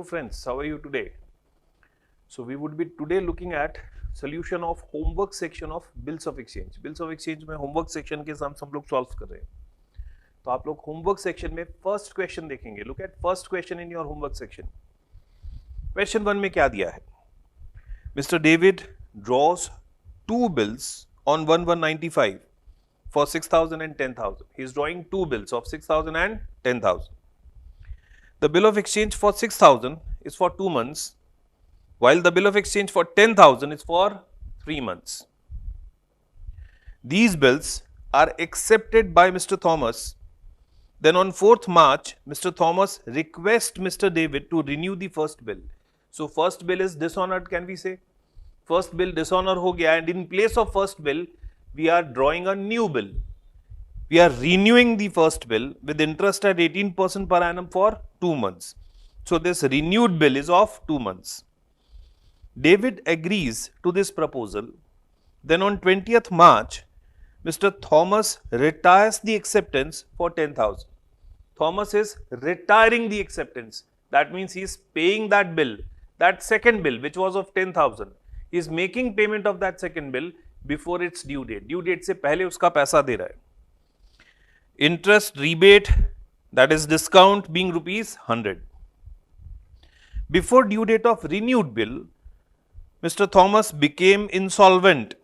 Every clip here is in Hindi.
friends, how are you today? So we would be today looking at solution of homework section of bills of exchange. Bills of exchange में homework section के हम लोग solve कर रहे हैं. तो आप लोग homework section में first question देखेंगे. Look at first question in your homework section. Question 1 में क्या दिया है? Mr. David draws two bills on 1195 for 6,000 and 10,000. He is drawing two bills of 6,000 and 10,000. The bill of exchange for 6,000 is for 2 months, while the bill of exchange for 10,000 is for 3 months. These bills are accepted by Mr. Thomas. Then on 4th March, Mr. Thomas requests Mr. David to renew the first bill. So first bill is dishonored, can we say? First bill dishonor हो गया, and in place of first bill, we are drawing a new bill. We are renewing the first bill with interest at 18% per annum for 2 months. So this renewed bill is of 2 months. David agrees to this proposal. Then on 20th March, Mr. Thomas retires the acceptance for 10,000. Thomas is retiring the acceptance. That means he is paying that bill, that second bill which was of 10,000. He is making payment of that second bill before its due date. Due date से पहले उसका पैसा दे रहा है. Interest rebate, that is discount, being rupees 100. Before due date of renewed bill, Mr. Thomas became insolvent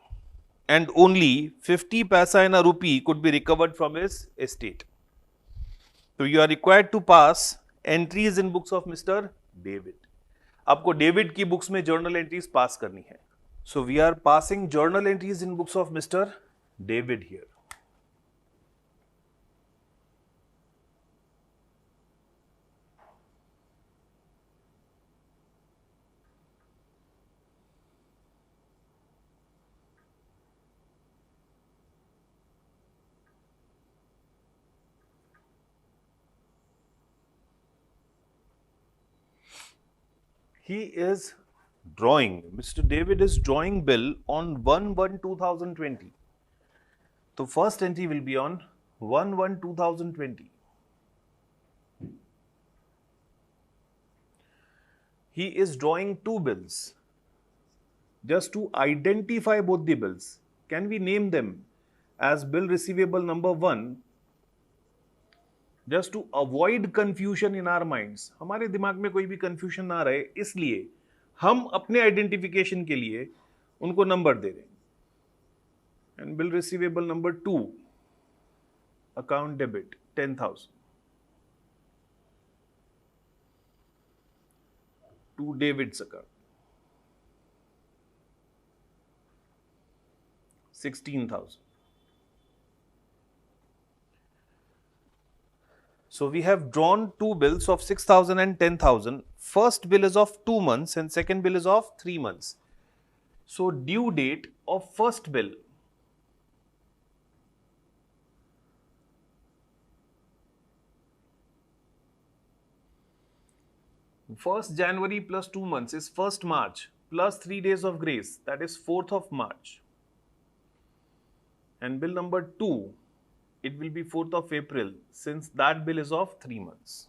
and only 50 paisa in a rupee could be recovered from his estate. So you are required to pass entries in books of Mr. David. आपको David की books में journal entries pass करनी है. So we are passing journal entries in books of Mr. David here. He is drawing, Mr. David is drawing bill on 1/1/2020. So first entry will be on 1/1/2020. He is drawing two bills. Just to identify both the bills, can we name them as bill receivable number 1? Just to avoid confusion in our minds, हमारे दिमाग में कोई भी confusion ना रहे, इसलिए हम अपने identification के लिए उनको number दे रहे हैं. And bill receivable number 2, account debit 10,000 to David's account, 16,000. So we have drawn two bills of 6,000 and 10,000. First bill is of 2 months and second bill is of 3 months. So due date of first bill, first January plus 2 months is 1st March plus 3 days of grace, that is 4th of March. And bill number 2, it will be 4th of April, since that bill is of 3 months.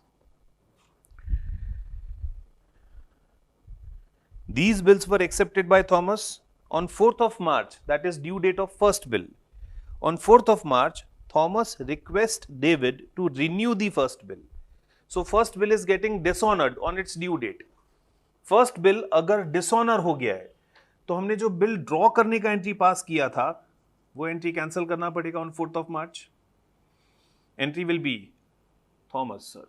These bills were accepted by Thomas on 4th of March, that is due date of first bill. On 4th of March, Thomas requests David to renew the first bill. So first bill is getting dishonored on its due date. First bill अगर dishonor हो गया है, तो हमने जो bill draw करने का entry pass किया था, वो entry cancel करना पड़ेगा on 4th of March. Entry will be Thomas, sorry.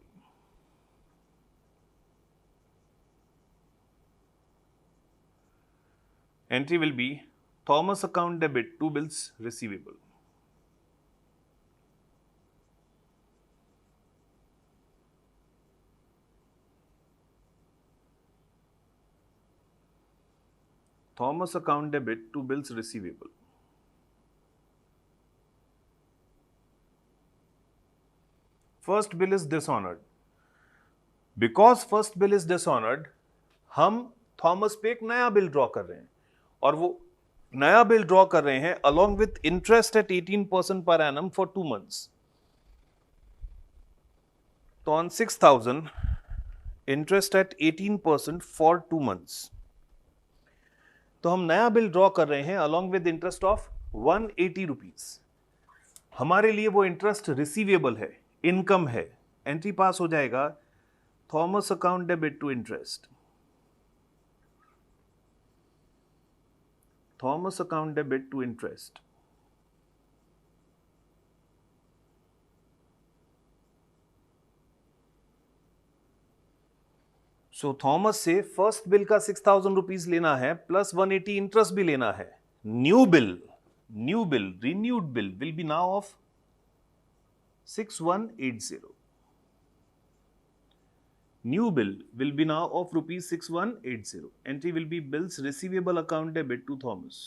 Entry will be Thomas account debit, two bills receivable. Thomas account debit, two bills receivable. First bill is dishonored. Because first bill is dishonored, हम थॉमस पे एक नया बिल ड्रॉ कर रहे हैं और वो नया बिल ड्रॉ कर रहे हैं along with interest at 18% per annum for 2 months. तो on 6,000 interest eight 18% for 2 months. तो हम नया बिल ड्रॉ कर रहे हैं along with interest of 180 rupees. हमारे लिए वो इंटरेस्ट रिसीवेबल है, इनकम है. एंट्री पास हो जाएगा Thomas account debit to interest. Thomas account debit to interest. So Thomas से फर्स्ट बिल का 6,000 रुपीज लेना है प्लस 180 इंटरेस्ट भी लेना है. New bill, renewed bill will be now of 6180. New bill will be now of rupees 6180. Entry will be bills receivable account debit to Thomas.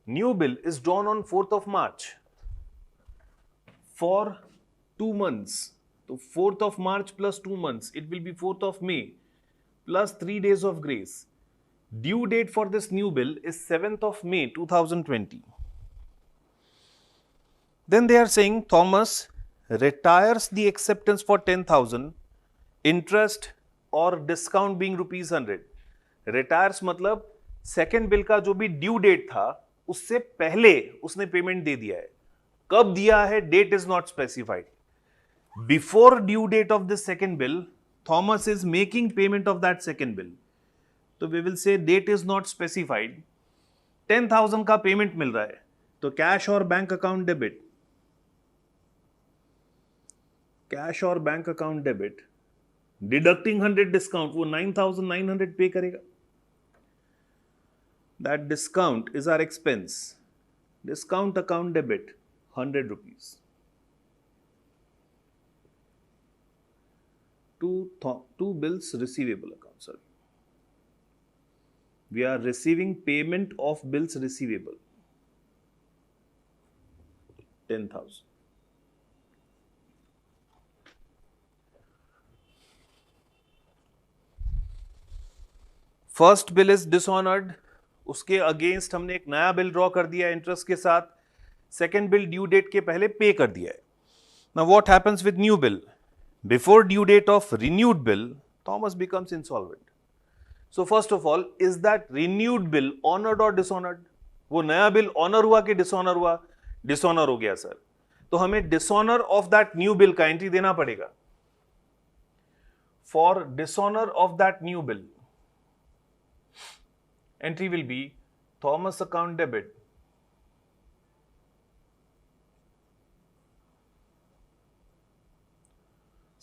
New bill is drawn on 4th of March for 2 months. So 4th of March plus 2 months, it will be 4th of May plus 3 days of grace. Due date for this new bill is 7th of May 2020. Then they are saying Thomas retires the acceptance for 10,000, interest or discount being rupees 100. Retires मतलब सेकेंड बिल का जो भी ड्यू डेट था उससे पहले उसने पेमेंट दे दिया है. कब दिया है, date is not specified. Before due date of this second bill, Thomas is making payment of that second bill. तो we will say date is not specified. 10,000 का पेमेंट मिल रहा है तो कैश और बैंक अकाउंट डेबिट. कैश और bank account debit deducting 100 discount, वो 9,900 पे करेगा. That discount is our expense. Discount account debit 100 rupees. Two bills receivable account. Sorry, we are receiving payment of bills receivable 10,000. First bill is dishonoured, उसके अगेंस्ट हमने एक नया बिल ड्रॉ कर दिया इंटरेस्ट के साथ. सेकेंड बिल ड्यू डेट के पहले पे कर दिया है. Now what happens with new bill? Before due date of renewed bill, Thomas becomes insolvent. So first of all, is that renewed bill honored or dishonored? वो नया बिल ऑनर हुआ कि डिसऑनर हुआ? डिसऑनर हो गया सर. तो हमें dishonour of that new bill का एंट्री देना पड़ेगा. For dishonour of that new bill, entry will B Thomas account debit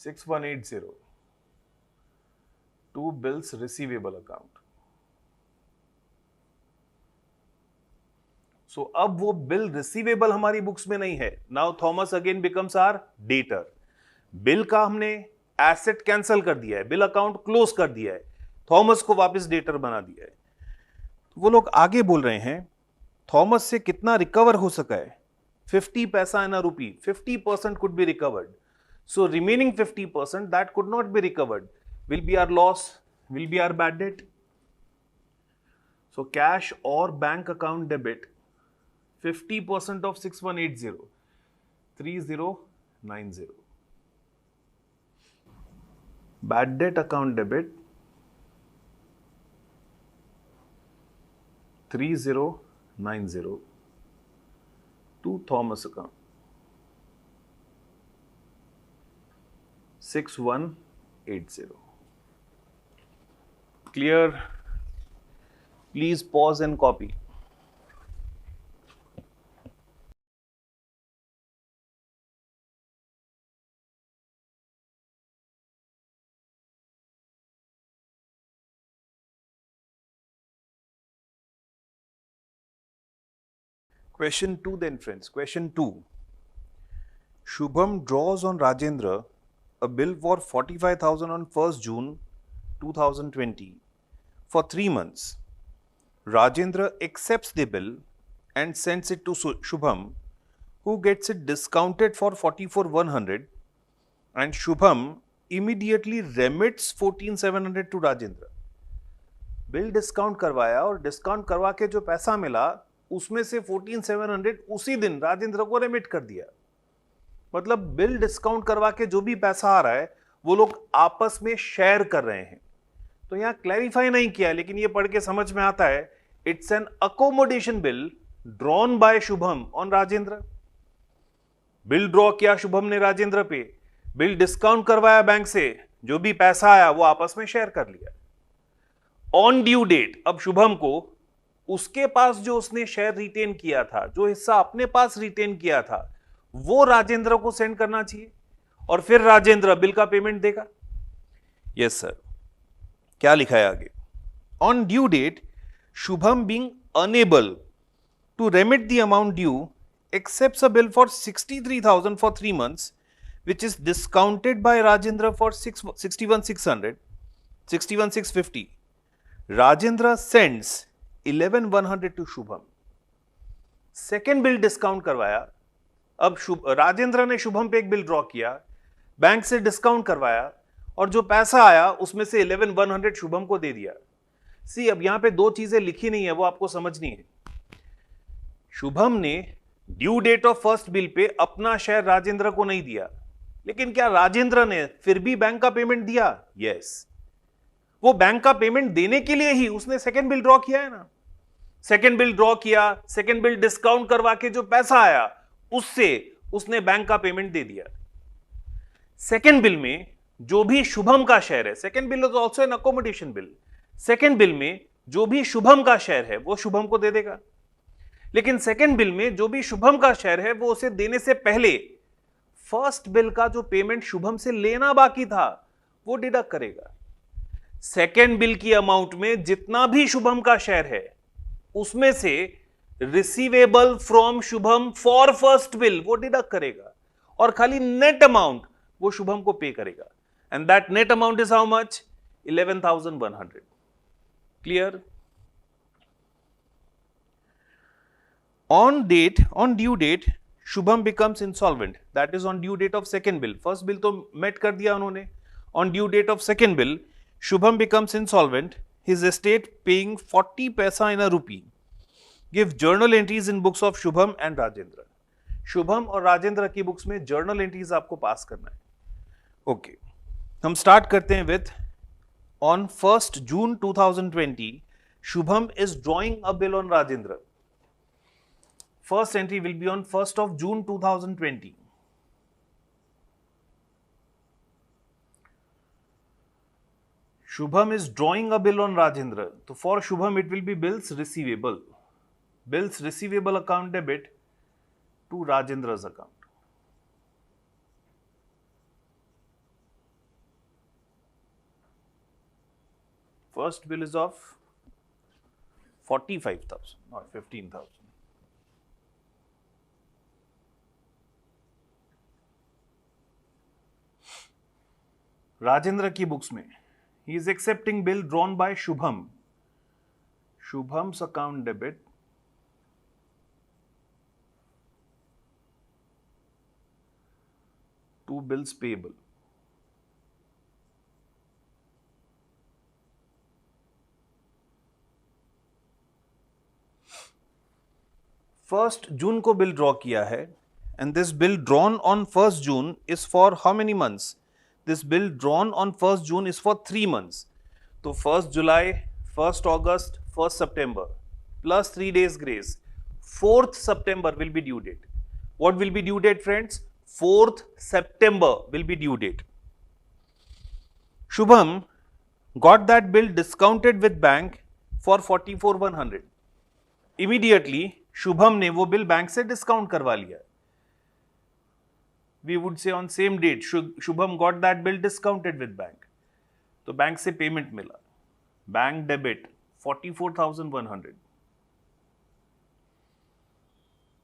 6180 to bills receivable account. So अब वो बिल रिसीवेबल हमारी बुक्स में नहीं है. Now Thomas again becomes our debtor. Bill का हमने एसेट कैंसल कर दिया है, बिल अकाउंट क्लोज कर दिया है, थॉमस को वापस डेटर बना दिया है. वो लोग आगे बोल रहे हैं थॉमस से कितना रिकवर हो सका है. 50 पैसा इन अ रूपी. 50% could be recovered. So remaining 50% that could not be recovered will be our loss, will be our bad debt. So cash or bank account debit 50% of 6180 3090. Bad debt account debit 3090 to Thomas account 6180. Clear? Please pause and copy. Question 2 then friends. Question 2. Shubham draws on Rajendra a bill for 45,000 on 1st June 2020 for 3 months. Rajendra accepts the bill and sends it to Shubham, who gets it discounted for 44,100, and Shubham immediately remits 14,700 to Rajendra. Bill discount करवाया और डिस्काउंट करवा के जो पैसा मिला उसमें से 14,700 उसी दिन राजेंद्र को रेमिट कर दिया। मतलब बिल डिस्काउंट करवा के जो भी पैसा आ रहा है वो लोग आपस में शेयर कर रहे हैं। तो यहां क्लैरिफाई नहीं किया, लेकिन ये पढ़ के समझ में आता है, it's an accommodation bill drawn by Shubham on Rajendra. Bill draw किया शुभम ने राजेंद्र पे, बिल डिस्काउंट करवाया बैंक से, जो भी पैसा आया वो आपस में शेयर कर लिया। ऑन ड्यू डेट अब शुभम को उसके पास जो उसने शेयर रिटेन किया था, जो हिस्सा अपने पास रिटेन किया था, वो राजेंद्र को सेंड करना चाहिए और फिर राजेंद्र बिल का पेमेंट देगा। Yes sir. क्या लिखा है आगे? On due date Shubham being unable to remit the amount due accepts a bill for 63,000 for 3 months, which is discounted by Rajendra for 61,650. Rajendra sends 11,100 to Shubham. Second bill discount करवाया। अब राजेंद्र ने शुभम पे एक बिल ड्रॉ किया, बैंक से डिस्काउंट करवाया और जो पैसा आया उसमें से 11,100 शुभम को दे दिया। सी, अब यहां पे दो चीजें लिखी नहीं है, वो आपको समझनी है। शुभम ने due date of first bill पे अपना शेयर राजेंद्र को नहीं दिया, लेकिन क्या राजेंद्र ने फिर भी बैंक का पेमेंट दिया? यस। वो बैंक का पेमेंट देने के लिए ही उसने सेकेंड बिल ड्रॉ किया है ना। सेकेंड बिल ड्रॉ किया, सेकेंड बिल डिस्काउंट करवा के जो पैसा आया उससे उसने बैंक का पेमेंट दे दिया। सेकेंड बिल में जो भी शुभम का शेयर है, second bill is also an accommodation bill, second bill में जो भी शुभम का शेयर है वो शुभम को दे देगा। लेकिन सेकेंड बिल में जो भी शुभम का शेयर है वो उसे देने से पहले फर्स्ट बिल का जो पेमेंट शुभम से लेना बाकी था वो डिडक्ट करेगा। सेकेंड बिल की अमाउंट में जितना भी शुभम का शेयर है उसमें से receivable from Shubham for first bill वो डिडक्ट करेगा और खाली नेट अमाउंट वो शुभम को पे करेगा। And that net amount is how much? 11,100। Clear? On due date, Shubham becomes insolvent. That is on due date of second bill. First bill तो met कर दिया उन्होंने। On due date of second bill, Shubham becomes insolvent. His estate paying 40 paisa in a rupee. Give journal entries in books of Shubham and Rajendra. Shubham और राजेंद्र की बुक्स में जर्नल एंट्रीज आपको पास करना है। ओके, हम स्टार्ट करते हैं with on 1st June 2020, Shubham is drawing a bill on Rajendra. First entry will be on 1st of June 2020. Shubham is drawing a bill on Rajendra. So for Shubham it will be bills receivable. Bills receivable account debit to Rajendra's account. First bill is of 45,000, not 15,000. Rajendra की बुक्स में he is accepting bill drawn by Shubham. Shubham's account debit to bills payable. First June को बिल ड्रॉ किया है and this bill drawn on 1st June is for how many months? This bill drawn on 1st June is for 3 months. So 1st July, 1st August, 1st September plus 3 days grace. 4th September will be due date. What will be due date, friends? 4th September will be due date. Shubham got that bill discounted with bank for 44,100. Immediately Shubham ने वो बिल बैंक से डिस्काउंट करवा लिया। We would say on same date, Shubham got that bill discounted with bank. तो बैंक से पेमेंट मिला, bank debit 44,100,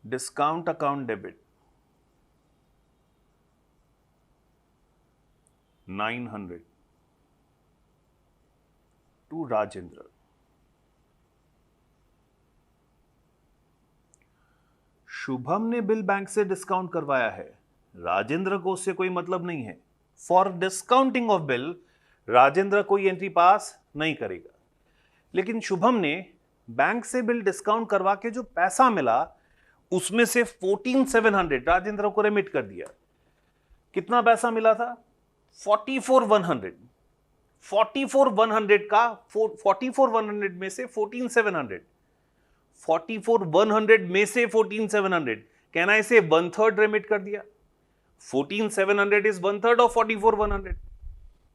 discount account debit 900 to Rajendra. Shubham ने बिल बैंक से डिस्काउंट करवाया है, राजेंद्र को उससे कोई मतलब नहीं है। For discounting of bill Rajendra कोई एंट्री पास नहीं करेगा, लेकिन शुभम ने बैंक से बिल डिस्काउंट करवा के जो पैसा मिला उसमें से 14,700 राजेंद्र को रेमिट कर दिया। कितना पैसा मिला था? 44,100। 44,100 का 44,100 में से 14,700, 44,100 में से 14,700, कैन आई से 1/3 रेमिट कर दिया। 14,700 इज 1/3 ऑफ 44,100,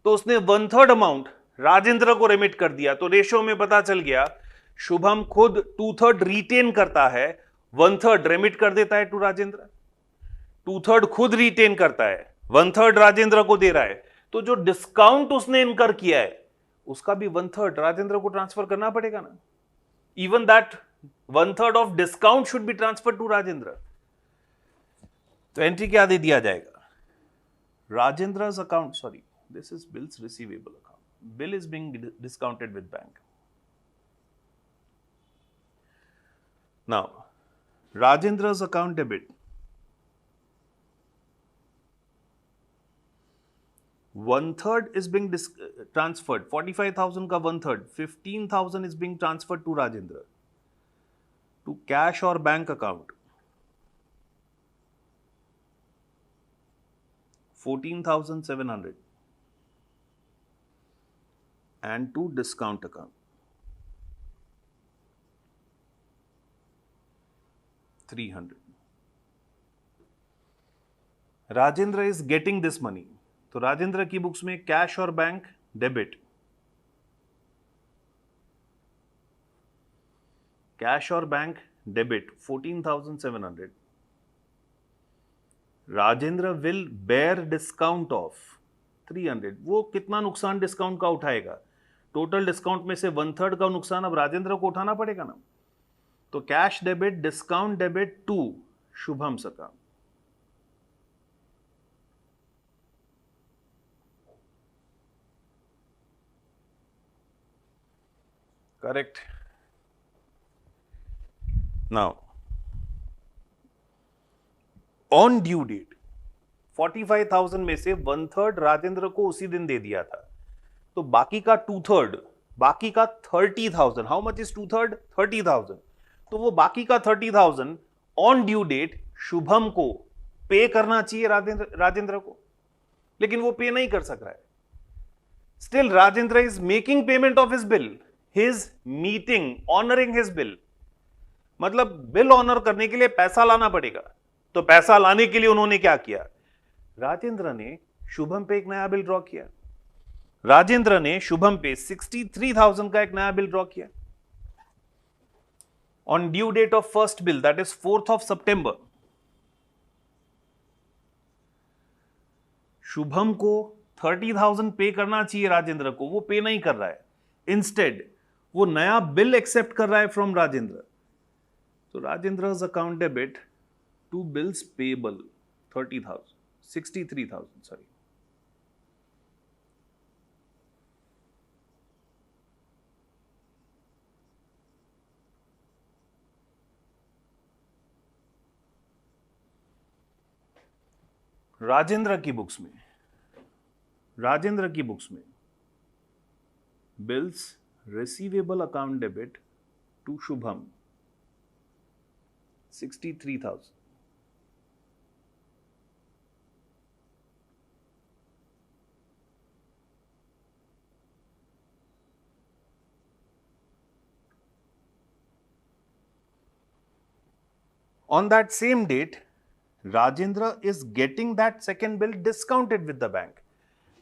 तो उसने 1/3 अमाउंट राजेंद्र को रेमिट कर दिया। तो रेशियो में पता चल गया शुभम खुद 2/3 रिटेन करता है, 1/3 रेमिट कर देता है टू राजेंद्र। 2/3 खुद रिटेन करता है, 1/3 राजेंद्र को दे रहा है। तो जो डिस्काउंट उसने इनकर किया है उसका भी 1/3 राजेंद्र को ट्रांसफर करना पड़ेगा ना। Even that 1/3 of discount should be transfer to Rajendra. तो एंट्री क्या दे दिया जाएगा? Rajendra's account, sorry, this is bills receivable account. Bill is being discounted with bank. Now, Rajendra's account debit. 1/3 is being transferred. 45,000 का 1/3, 15,000 is being transferred to Rajendra to cash or bank account. 14,700 and to discount account 300. Rajendra is getting this money, तो राजेंद्र की बुक्स में कैश और बैंक डेबिट, कैश और bank debit 14,700. Rajendra will bear discount of 300. वो कितना नुकसान डिस्काउंट का उठाएगा? टोटल डिस्काउंट में से 1/3 का नुकसान अब राजेंद्र को उठाना पड़ेगा ना। तो cash debit, discount debit to Shubham account. Correct. Now on due date 45,000 में से 1/3 राजेंद्र को उसी दिन दे दिया था, तो बाकी का 2/3, बाकी का 30,000, हाउ मच इज 2/3? 30,000। तो वो बाकी का 30,000 ऑन ड्यू डेट शुभम को पे करना चाहिए राजेंद्र को, लेकिन वो पे नहीं कर सक रहा है। Still Rajendra is making payment of his bill, his meeting, honouring his bill. मतलब बिल ऑनर करने के लिए पैसा लाना पड़ेगा। तो पैसा लाने के लिए उन्होंने क्या किया? राजेंद्र ने शुभम पे एक नया बिल ड्रॉ किया। राजेंद्र ने शुभम पे 63,000 का एक नया बिल ड्रॉ किया on due date of first bill, that is 4th of September. Shubham को 30,000 पे करना चाहिए राजेंद्र को, वो पे नहीं कर रहा है। इंस्टेड वो नया बिल एक्सेप्ट कर रहा है फ्रॉम राजेंद्र। तो Rajendra's account debit to bills payable 30,000, 63,000, sorry. Rajendra की बुक्स में bills receivable account debit to Shubham 63,000. On that same date, Rajendra is getting that second bill discounted with the bank.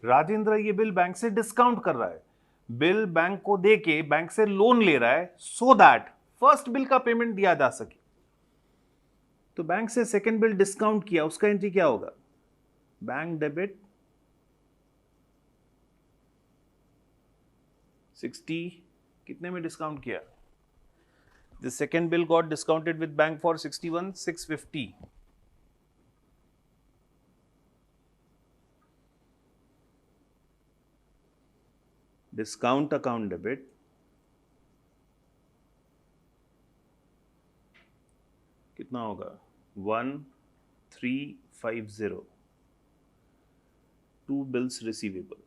Rajendra ये बिल बैंक से डिस्काउंट कर रहा है, बिल बैंक को देके बैंक से लोन ले रहा है सो दैट फर्स्ट बिल का पेमेंट दिया जा सके। तो बैंक से सेकंड बिल डिस्काउंट किया, उसका एंट्री क्या होगा? बैंक डेबिट 60, कितने में डिस्काउंट किया? The second bill got discounted with bank for 61,650. Discount account debit कितना होगा? 1,350. Two bills receivable.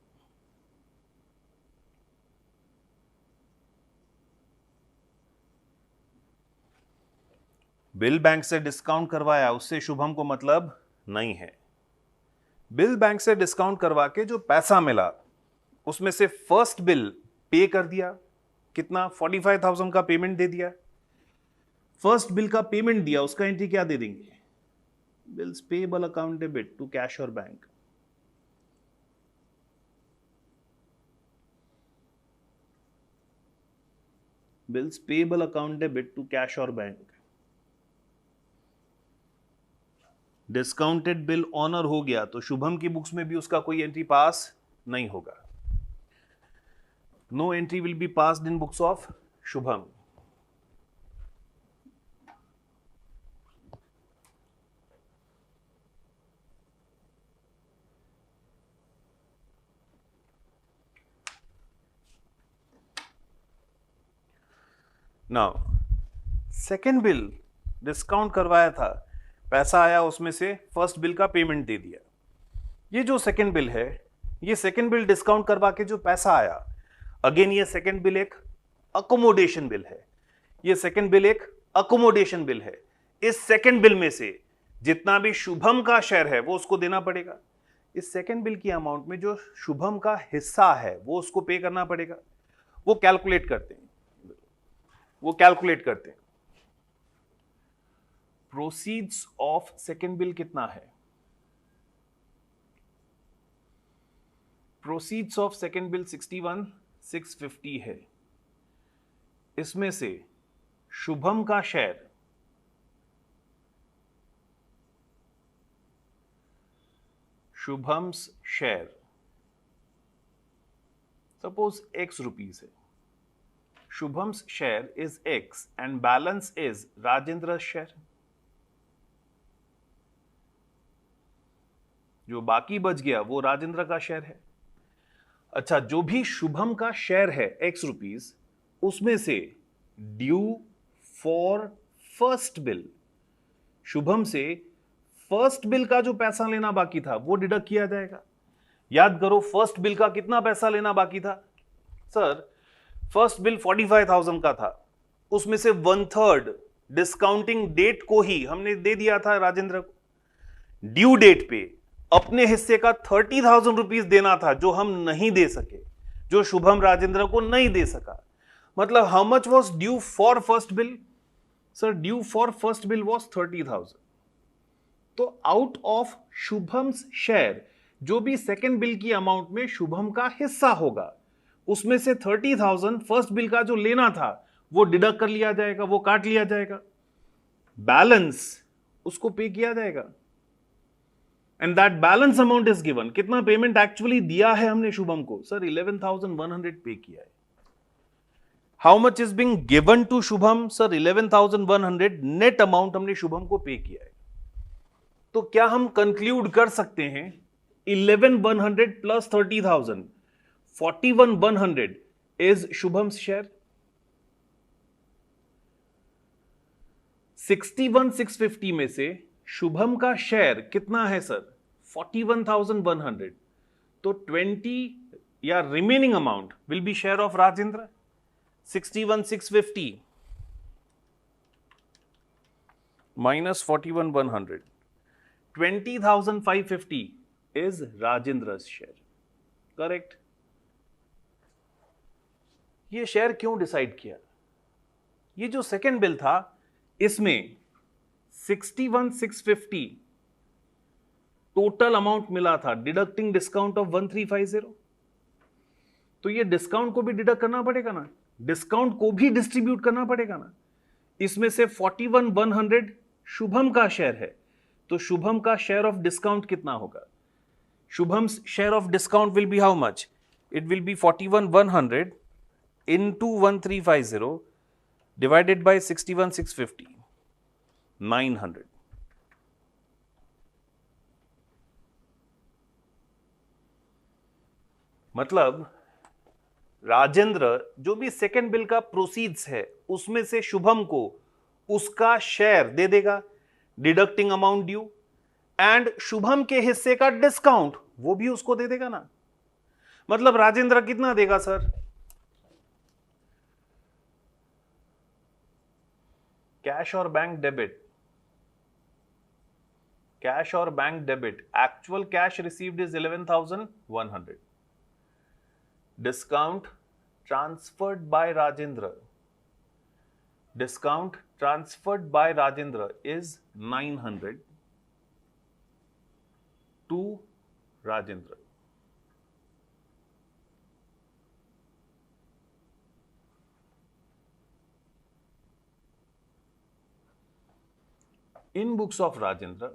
Bill bank से डिस्काउंट करवाया, उससे शुभम को मतलब नहीं है। बिल बैंक से डिस्काउंट करवा के जो पैसा मिला उसमें से फर्स्ट बिल पे कर दिया, कितना 45,000 का पेमेंट दे दिया। फर्स्ट बिल का पेमेंट दिया, उसका एंट्री क्या दे देंगे, bills payable account debit to cash और bank. Bills payable account debit to cash और बैंक। डिस्काउंटेड बिल ऑनर हो गया तो शुभम की बुक्स में भी उसका कोई एंट्री पास नहीं होगा। No entry will be passed in books of Shubham. Now second bill discount करवाया था, पैसा आया, उसमें से फर्स्ट बिल का पेमेंट दे दिया। ये जो सेकेंड बिल है, ये सेकेंड बिल डिस्काउंट करवा के जो पैसा आया, अगेन ये सेकेंड बिल एक अकोमोडेशन बिल है। ये सेकेंड बिल एक अकोमोडेशन बिल है। इस सेकेंड बिल में से जितना भी शुभम का शेयर है वो उसको देना पड़ेगा। इस सेकेंड बिल की अमाउंट में जो शुभम का हिस्सा है वो उसको पे करना पड़ेगा। वो कैलकुलेट करते हैं, प्रोसीड्स ऑफ सेकेंड बिल कितना है? प्रोसीड्स ऑफ सेकेंड बिल 61,650 है। इसमें से शुभम का share Shubham's share suppose X rupees है। Shubham's share is X and balance is Rajendra share. जो बाकी बच गया वो राजेंद्र का शेयर है। अच्छा, जो भी शुभम का शेयर है X रुपीस, उसमें से due for first bill, Shubham से फर्स्ट बिल का जो पैसा लेना बाकी था वो डिडक्ट किया जाएगा। याद करो, फर्स्ट बिल का कितना पैसा लेना बाकी था सर? फर्स्ट बिल 45,000 का था, उसमें से 1/3 डिस्काउंटिंग डेट को ही हमने दे दिया था राजेंद्र को। ड्यू डेट पे अपने हिस्से का 30,000 रुपीज देना था, जो हम नहीं दे सके, जो शुभम राजेंद्र को नहीं दे सका। मतलब how much was due for first bill? Sir, due for first bill was 30,000। तो आउट ऑफ शुभम्स शेयर, जो भी सेकेंड बिल की अमाउंट में शुभम का हिस्सा होगा, उसमें से 30,000 फर्स्ट बिल का जो लेना था वो डिडक्ट कर लिया जाएगा, वो काट लिया जाएगा। बैलेंस उसको पे किया जाएगा and that balance amount is given. कितना पेमेंट एक्चुअली दिया है हमने शुभम को? सर 11,100 पे किया है। How much is being given to Shubham? Sir 11,100 net amount हमने शुभम को पे किया है। तो क्या हम कंक्लूड कर सकते हैं 11,100 प्लस 30,000, 41,100 इज शुभम्स शेयर। 61,650 में से शुभम का शेयर कितना है सर? 41,100। तो 20 या remaining amount will be share of Rajendra. 61,650 minus 41,100, 20,550 is Rajendra's share. Correct. ये शेयर क्यों डिसाइड किया? ये जो सेकेंड बिल था, इसमें 61,650 टोटल अमाउंट मिला था, डिडक्टिंग डिस्काउंट ऑफ 1350। तो ये डिस्काउंट को भी डिडक्ट करना पड़ेगा ना, डिस्काउंट को भी डिस्ट्रीब्यूट करना पड़ेगा ना। इसमें से 41,100 शुभम का शेयर है, तो शुभम का शेयर ऑफ डिस्काउंट कितना होगा? Shubham's share of discount will be how much? It will be 41,100 into 1350 divided by 61,650, 900. मतलब राजेंद्र जो भी सेकेंड बिल का प्रोसीड्स है उसमें से शुभम को उसका शेयर दे देगा, deducting amount due, and Shubham के हिस्से का डिस्काउंट वो भी उसको दे देगा ना। मतलब राजेंद्र कितना देगा सर? कैश और bank debit Cash or bank debit. Actual cash received is 11,100. Discount transferred by Rajendra. Discount transferred by Rajendra is 900 to Rajendra. In books of Rajendra,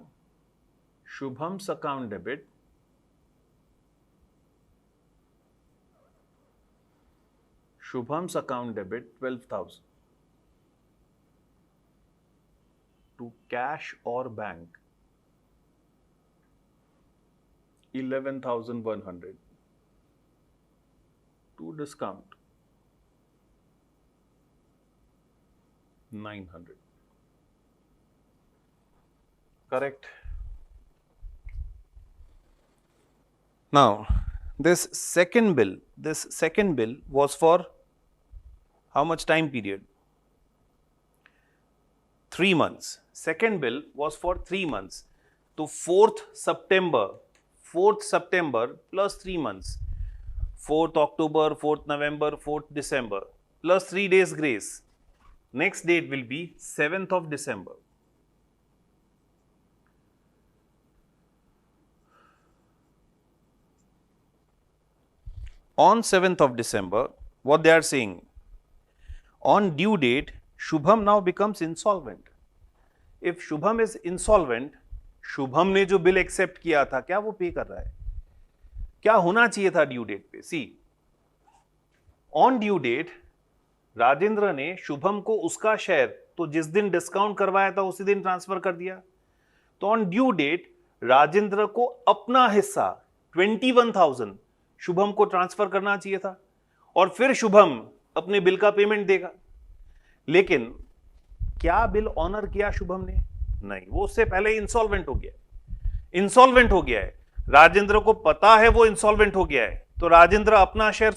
Shubham's account debit Shubham's account debit 12,000 to cash or bank 11,100 to discount 900. Correct. Now, this second bill was for how much time period? 3 months. Second bill was for 3 months. So 4th September plus 3 months. 4th October, 4th November, 4th December plus 3 days grace. Next date will be 7th of December. On 7th of December, what they are saying, on due date, Shubham now becomes insolvent. If Shubham is insolvent, Shubham ने जो बिल एक्सेप्ट किया था, क्या वो पे कर रहा है? क्या होना चाहिए था ड्यू डेट पे? सी, ऑन ड्यू डेट राजेंद्र ने शुभम को उसका शेयर तो जिस दिन डिस्काउंट करवाया था उसी दिन ट्रांसफर कर दिया. तो ऑन ड्यू डेट राजेंद्र को अपना हिस्सा 21,000 शुभम को ट्रांसफर करना चाहिए था और फिर शुभम अपने बिल का पेमेंट देगा. लेकिन क्या बिल ऑनर किया शुभम ने? नहीं, वो उससे पहले इंसॉल्वेंट हो गया है. राजेंद्र को पता है वो इंसॉल्वेंट हो गया है, तो राजेंद्र अपना शेयर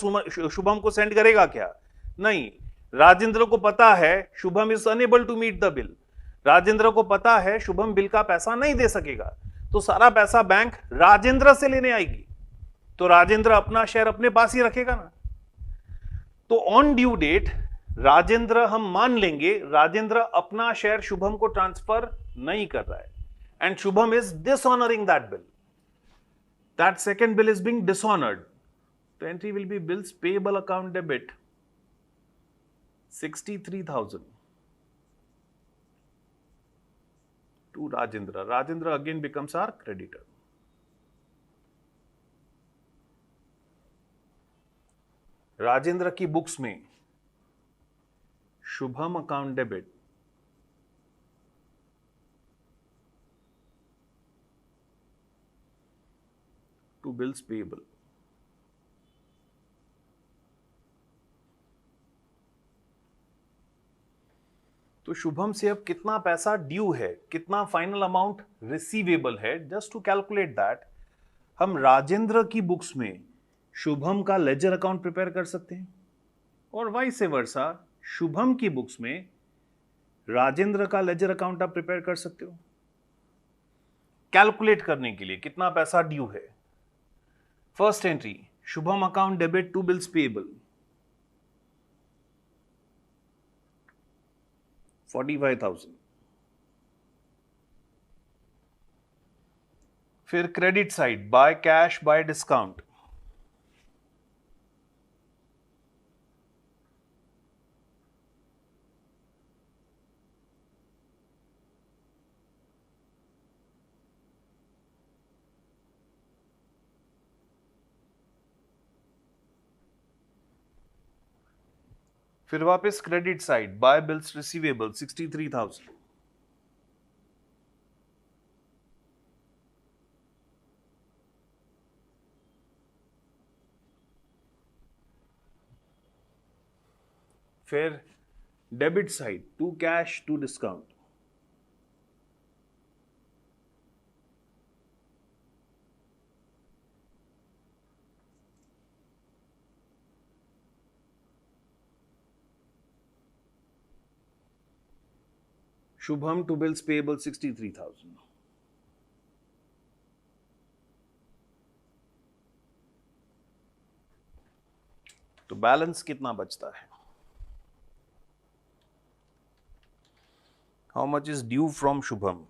शुभम को सेंड करेगा क्या? नहीं. राजेंद्र को पता है Shubham is unable to meet the bill. Rajendra को पता है शुभम बिल का पैसा नहीं दे सकेगा, तो सारा पैसा बैंक राजेंद्र से लेने आएगी. तो राजेंद्र अपना शेयर अपने पास ही रखेगा ना. तो ऑन ड्यू डेट राजेंद्र, हम मान लेंगे राजेंद्र अपना शेयर शुभम को ट्रांसफर नहीं कर रहा है, and Shubham is dishonouring that bill. That second bill is being dishonoured. The entry will be bills payable account debit 63,000 to Rajendra. Rajendra again becomes our creditor. Rajendra की बुक्स में Shubham account debit to bills payable. तो शुभम से अब कितना पैसा ड्यू है, कितना फाइनल अमाउंट रिसीवेबल है, जस्ट टू कैलकुलेट दैट हम राजेंद्र की बुक्स में शुभम का लेजर अकाउंट प्रिपेयर कर सकते हैं और वाइस वर्सा शुभम की बुक्स में राजेंद्र का लेजर अकाउंट आप प्रिपेयर कर सकते हो. कैलकुलेट करने के लिए कितना पैसा ड्यू है. First entry Shubham account debit to bills payable 45,000. फिर credit side by cash by discount फिर वापस credit side by bills receivable 63,000. फिर debit side to cash to discount Shubham to bills payable 63,000. तो बैलेंस कितना बचता है? How much is due from Shubham?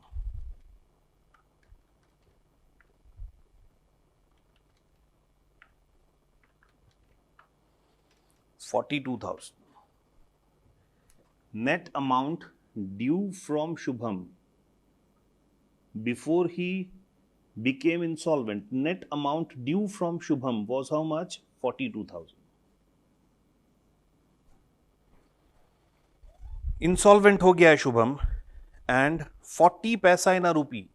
$42,000. Net amount due from Shubham before he became insolvent. Net amount due from Shubham was how much? 42,000. Insolvent हो गया है शुभम and 40 पैसा इन अ रूपी,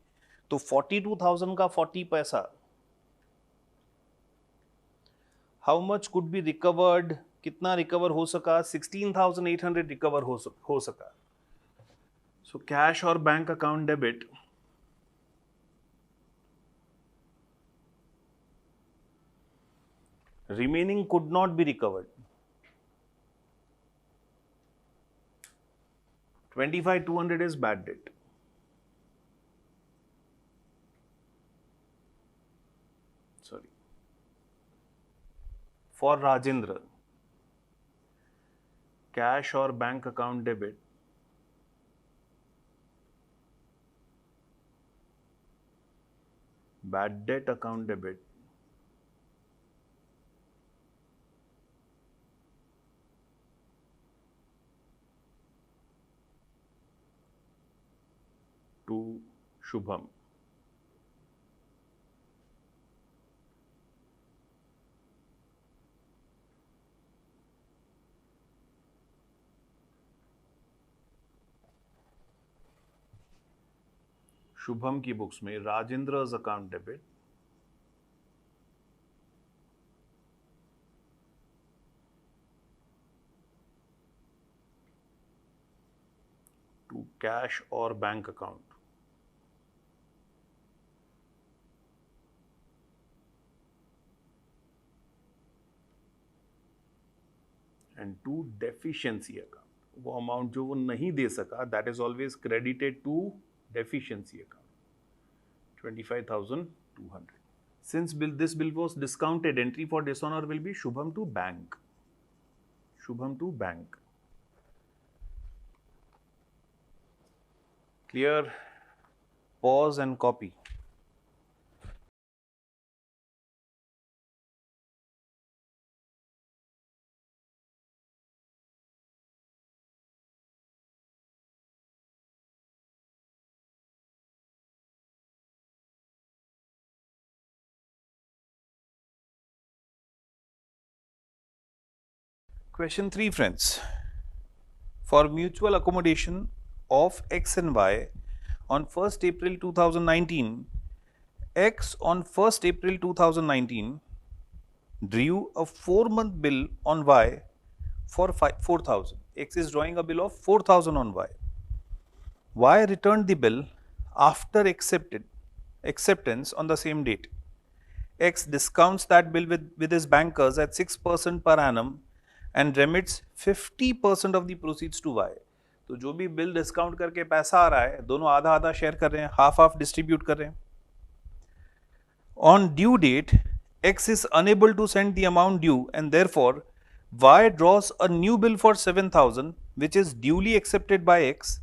तो 42,000 का 40 पैसा, how much could be recovered? कितना रिकवर हो सका? 16,800 रिकवर हो सका. सो कैश और bank account debit, remaining could not be recovered. 25,200 is bad debt. Sorry. For Rajendra, cash or bank account debit, bad debt account debit, to Shubham. Shubham की बुक्स में Rajendra's account debit, to cash और bank account, and to deficiency account. वो अमाउंट जो वो नहीं दे सका, that is always credited to deficiency account, 25,200. Since this bill was discounted, entry for dishonor will be Shubham to bank. Shubham to bank. Clear? Pause and copy. Question 3, friends. For mutual accommodation of X and Y on 1st April 2019, X on 1st April 2019 drew a 4-month bill on Y for 4,000. X is drawing a bill of 4,000 on Y. Y returned the bill after acceptance on the same date. X discounts that bill with his bankers at 6% per annum and remits 50% of the proceeds to Y. तो जो भी बिल डिस्काउंट करके पैसा आ रहा है, दोनों आधा आधा शेयर कर रहे हैं, हाफ डिस्ट्रीब्यूट कर रहे हैं. On due date, X is unable to send the amount due and therefore Y draws a new bill for 7,000 which is duly accepted by X.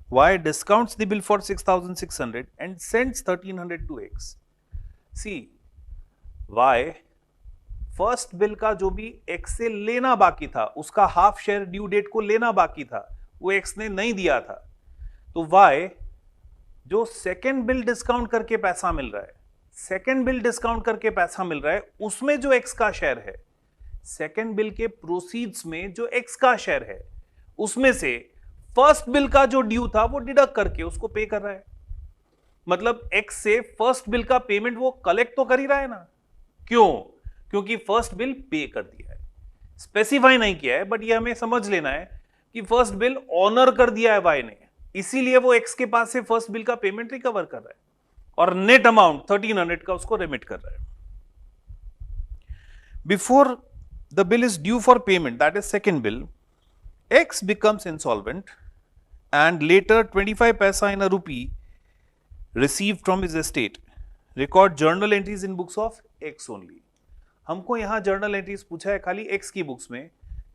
Y discounts the bill for 6,600 and sends 1,300 to X. See, Y first bill का जो भी एक्स से लेना बाकी था, उसका हाफ शेयर ड्यू डेट को लेना बाकी था, वो एक्स ने नहीं दिया था. तो वाई जो सेकेंड बिल डिस्काउंट करके पैसा मिल रहा है, उसमें जो एक्स का शेयर है, सेकेंड बिल के प्रोसीड्स में जो एक्स का शेयर है, उसमें से फर्स्ट बिल का जो ड्यू था वो डिडक्ट करके उसको पे कर रहा है. मतलब एक्स से फर्स्ट बिल का पेमेंट वो कलेक्ट तो कर ही रहा है ना. क्यों? क्योंकि फर्स्ट बिल पे कर दिया है. स्पेसिफाई नहीं किया है, बट ये हमें समझ लेना है कि फर्स्ट बिल ऑनर कर दिया है वाई ने, इसीलिए वो एक्स के पास से फर्स्ट बिल का पेमेंट रिकवर कर रहा है और नेट अमाउंट 1,300 का उसको रेमिट कर रहा है. Before the bill is due for payment, that is second bill, x becomes insolvent and later 25 पैसा इन अ रूपी received from his estate. Record journal entries in books of X only. हमको यहाँ जर्नल एंट्रीज पूछा है खाली एक्स की बुक्स में.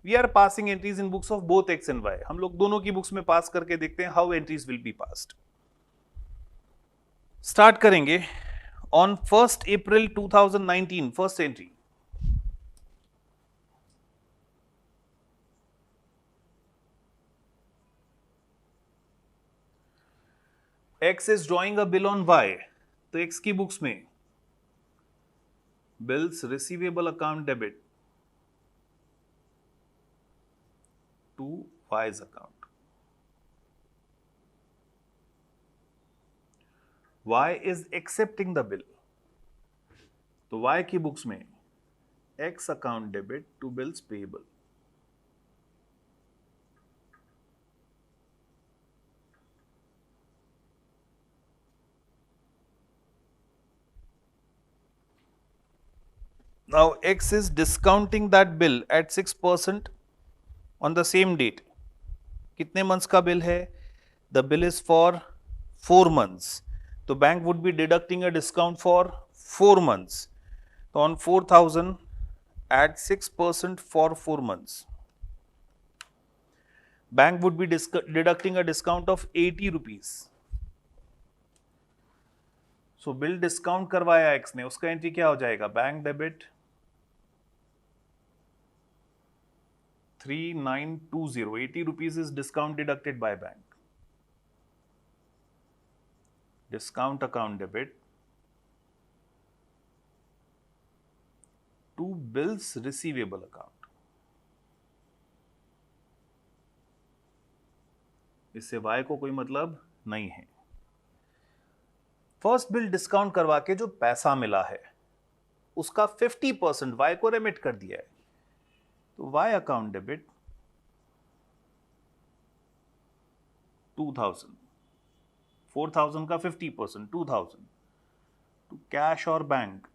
We are passing entries in books of both X and Y. हम लोग दोनों की बुक्स में पास करके देखते हैं how entries will be passed. Start करेंगे on 1st April 2019. First entry. X is drawing a bill on Y. तो X की बुक्स में bills receivable account debit to Y's account. Y is accepting the bill. तो Y की बुक्स में X account debit to bills payable. Now X is discounting that bill at 6% on the same date. कितने months का bill है? The bill is for 4 months. तो bank would be deducting a discount for 4 months. So on 4,000 at 6% for 4 months. Bank would be deducting a discount of 80 rupees. So bill discount करवाया X ने, उसका एंट्री क्या हो जाएगा? Bank debit 3920. 80 rupees is discount deducted by bank. Discount account debit to bills receivable account. इससे Y को कोई मतलब नहीं है. फर्स्ट बिल डिस्काउंट करवा के जो पैसा मिला है उसका 50% Y को रेमिट कर दिया है. तो Y अकाउंट डेबिट 2000. 4000 का 50% 2000 टू कैश और बैंक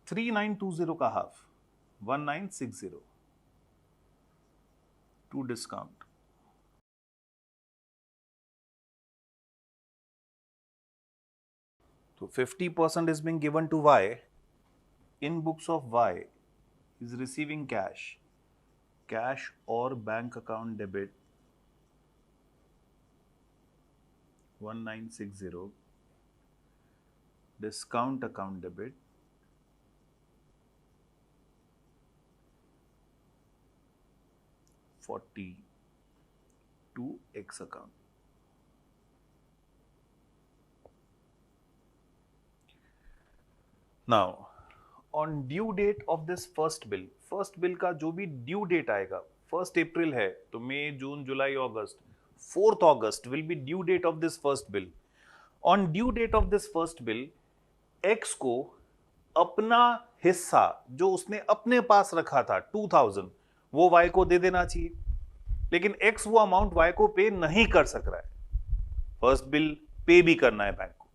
3920 का हाफ 1960 टू डिस्काउंट. तो 50% is being given to Y. In books of Y is receiving cash or bank account debit 1960, discount account debit 40 to X account. Now on due date of this first bill का जो भी ड्यू डेट आएगा 1st April है तो मई जून जुलाई अगस्त 4th August will be due date of this first bill. On due date of this first bill X को अपना हिस्सा जो उसने अपने पास रखा था 2000 वो Y को दे देना चाहिए. लेकिन X वो अमाउंट Y को पे नहीं कर सक रहा है. फर्स्ट बिल पे भी करना है बैंक को.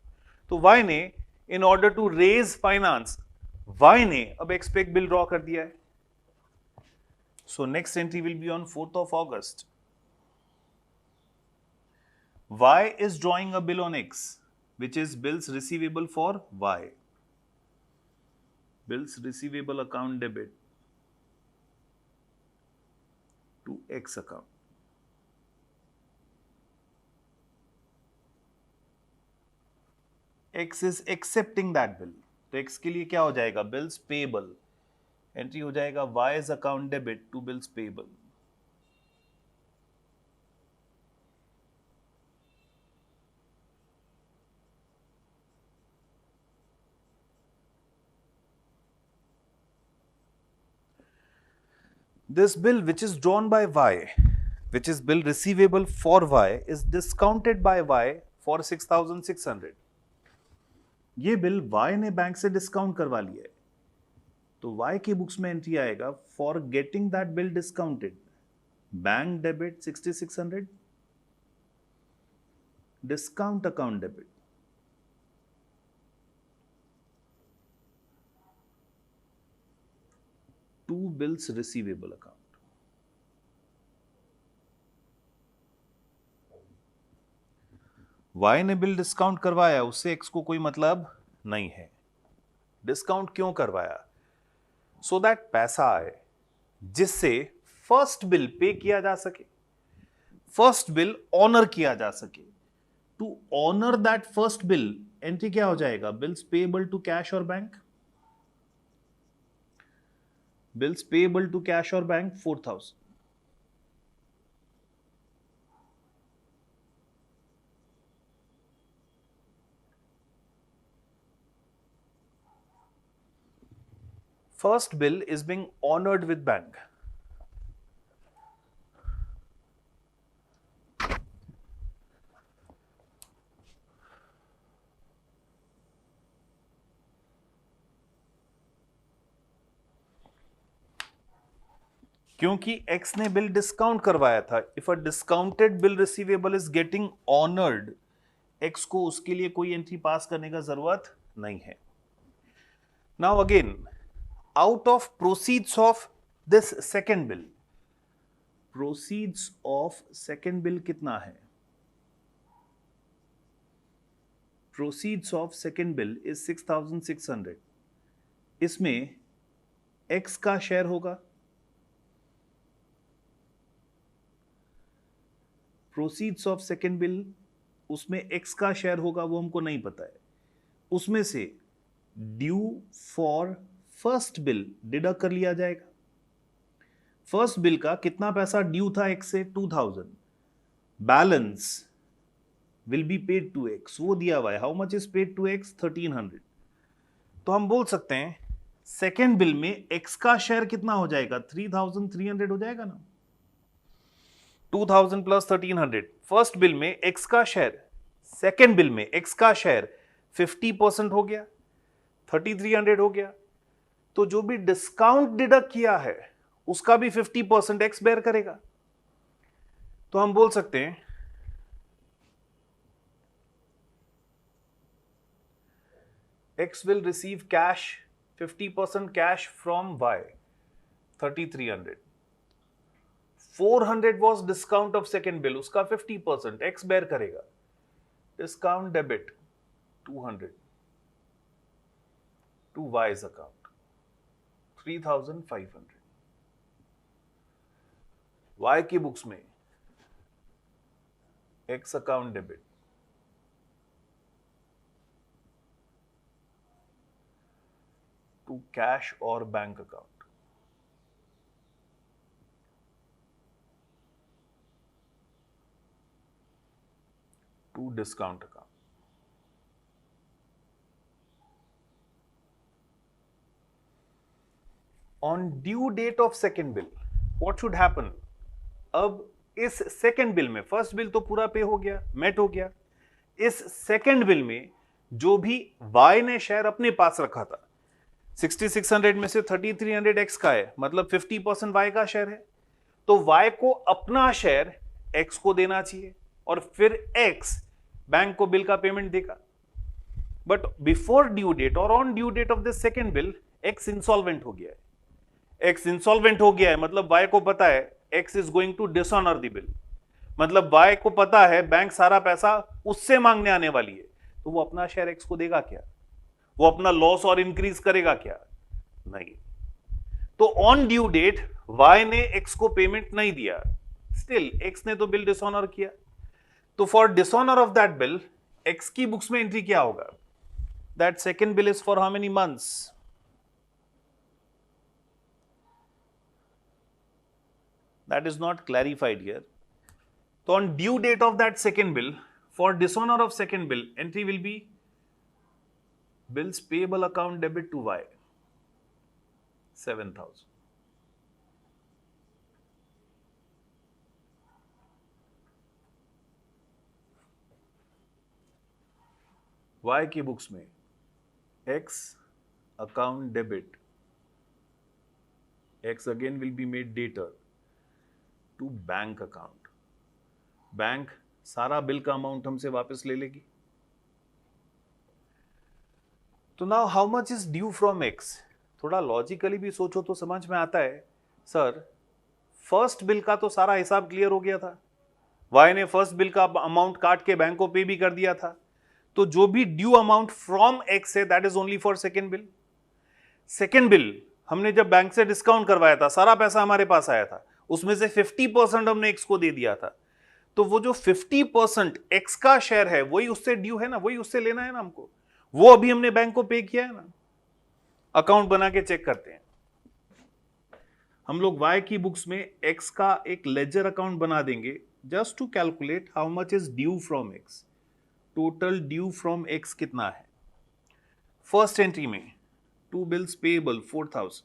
तो Y ने in order to raise finance Y ने अब X पे एक बिल ड्रॉ कर दिया है. So next entry will be on 4th of August. Y is drawing a bill on X, which is bills receivable for Y. Bills receivable account debit to X account. X is accepting that bill. तो X के लिए क्या हो जाएगा? Bills payable. एंट्री हो जाएगा Y's account debit to bills payable. This bill which is drawn by Y, which is bill receivable for Y, is discounted by Y for 6,600. ये बिल Y ने बैंक से डिस्काउंट करवा लिया है. तो Y की बुक्स में एंट्री आएगा for getting that bill discounted bank debit 6600 discount account debit to bills receivable account. Y ने बिल डिस्काउंट करवाया उससे X को कोई मतलब नहीं है। डिस्काउंट क्यों करवाया? सो दैट पैसा आए जिससे फर्स्ट बिल पे किया जा सके, फर्स्ट बिल ऑनर किया जा सके। To honour that first bill entry क्या हो जाएगा? बिल्स पेएबल टू कैश और bank. Bills payable to cash और bank 4000। First bill is being honored with bank. क्योंकि X ने बिल डिस्काउंट करवाया था। If a discounted bill receivable is getting honoured, X को उसके लिए कोई एंट्री पास करने का जरूरत नहीं है। Now again, out of proceeds of this second bill, proceeds of second bill कितना है? proceeds of second bill is 6600। इसमें X का शेयर होगा, proceeds of second bill उसमें X का शेयर होगा, वो हमको नहीं पता है। उसमें से due for first bill deduct कर लिया जाएगा। फर्स्ट बिल का कितना पैसा ड्यू था X से? 2000। Balance will be paid to X, वो दिया हुआ है। How much is paid to X? 1300। तो हम बोल सकते हैं सेकेंड बिल में X का शेयर कितना हो जाएगा? 3300 हो जाएगा ना। 2000 प्लस 1300। फर्स्ट बिल में X का शेयर, सेकेंड बिल में X का शेयर 50% हो गया, 3300 हो गया। तो जो भी डिस्काउंट डिडक्ट किया है उसका भी 50% X बेयर करेगा। तो हम बोल सकते हैं X will receive cash, 50% cash from Y, 3300। 400 was discount of second bill, उसका 50% X बेयर करेगा। Discount debit 200 to Y's account, 3500। Y की बुक्स में X account debit, to cash और bank account, to discount account. On due date of second bill, what should happen? अब इस सेकेंड बिल में, फर्स्ट बिल तो पूरा पे हो गया, मेट हो गया। इस सेकेंड बिल में जो भी Y ने शेयर अपने पास रखा था, 6600 में से 3300 X का है, मतलब 50% Y का शेयर है। तो Y को अपना शेयर X को देना चाहिए और फिर X बैंक को बिल का पेमेंट देगा। बट बिफोर ड्यू डेट और on due date of this second bill X insolvent हो गया है। X इंसॉल्वेंट हो गया है मतलब Y को पता है X is going to dishonour the bill, मतलब Y को पता है बैंक सारा पैसा उससे मांगने आने वाली है। तो वो अपना शेयर X को देगा क्या? वो अपना लॉस और इंक्रीज करेगा क्या? नहीं। तो ऑन ड्यू डेट Y ने X को पेमेंट नहीं दिया, स्टिल X ने तो बिल डिसऑनर किया। तो for dishonour of that bill X की बुक्स में एंट्री क्या होगा? That second bill is for how many months? That is not clarified here. So on due date of that second bill, for dishonor of second bill, entry will be bills payable account debit to Y, 7000। Y की बुक्स में X account debit, X again will be made debtor to bank account. Bank सारा बिल का अमाउंट हमसे वापस ले लेगी। तो now how much is due from X? थोड़ा लॉजिकली भी सोचो तो समझ में आता है, सर फर्स्ट बिल का तो सारा हिसाब क्लियर हो गया था, Y ने फर्स्ट बिल का अमाउंट काट के बैंक को पे भी कर दिया था। तो जो भी ड्यू अमाउंट फ्रॉम एक्स है that is only for second bill. Second bill हमने जब बैंक से डिस्काउंट करवाया था, सारा पैसा हमारे पास आया था, उसमें से 50% हमने एक्स को दे दिया था. तो वो जो 50% एक्स का शेयर है वही उससे ड्यू है ना, वही उससे लेना है ना हमको. वो अभी हमने बैंक को पे किया है ना. अकाउंट बना के चेक करते हैं हम लोग. वाई की बुक्स में एक्स का एक लेजर अकाउंट बना देंगे just to calculate how much is due from X. Total due from X कितना है. फर्स्ट एंट्री में टू बिल्स पेएबल 4,000.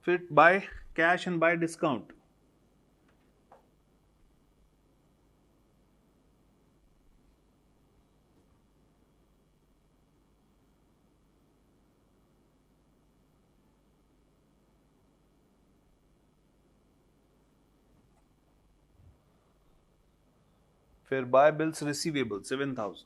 फिर by cash and by discount. फिर by bills receivable 7,000.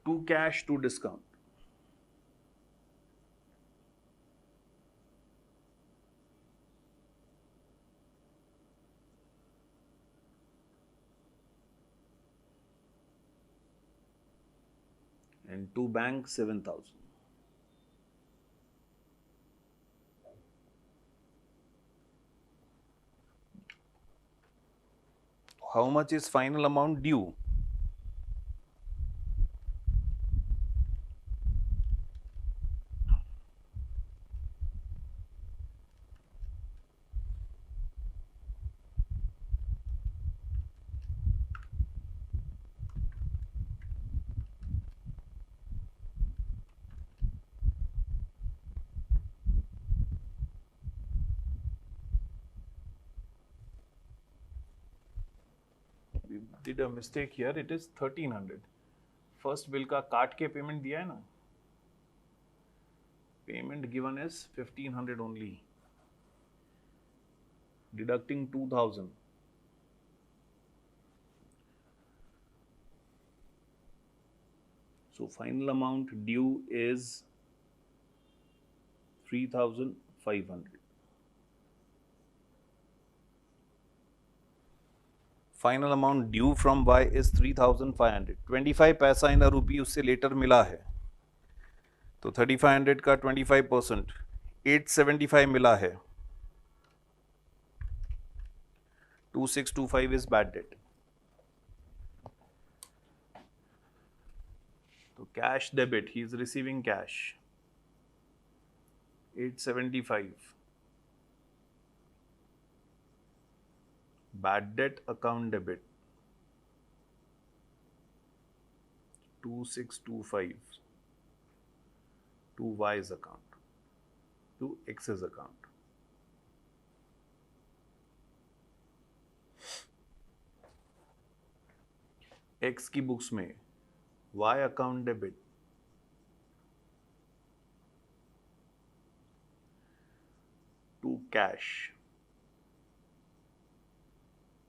To cash to discount. And to bank 7,000. How much is final amount due? We did a mistake here. It is 1,300. First bill का काट के पेमेंट दिया है ना. Payment given is 1,500 only. Deducting 2,000. So final amount due is 3,500. Final amount due from Y is 3,500. 25 पैसा इन अ रूपी उससे लेटर मिला है, तो 3,500 का 25% 875 मिला है. 2,625 इज बैड डेट. तो cash debit, he is receiving cash 875. Bad debt account debit 2,625 to Y's account to X's account. X की बुक्स में Y account debit to cash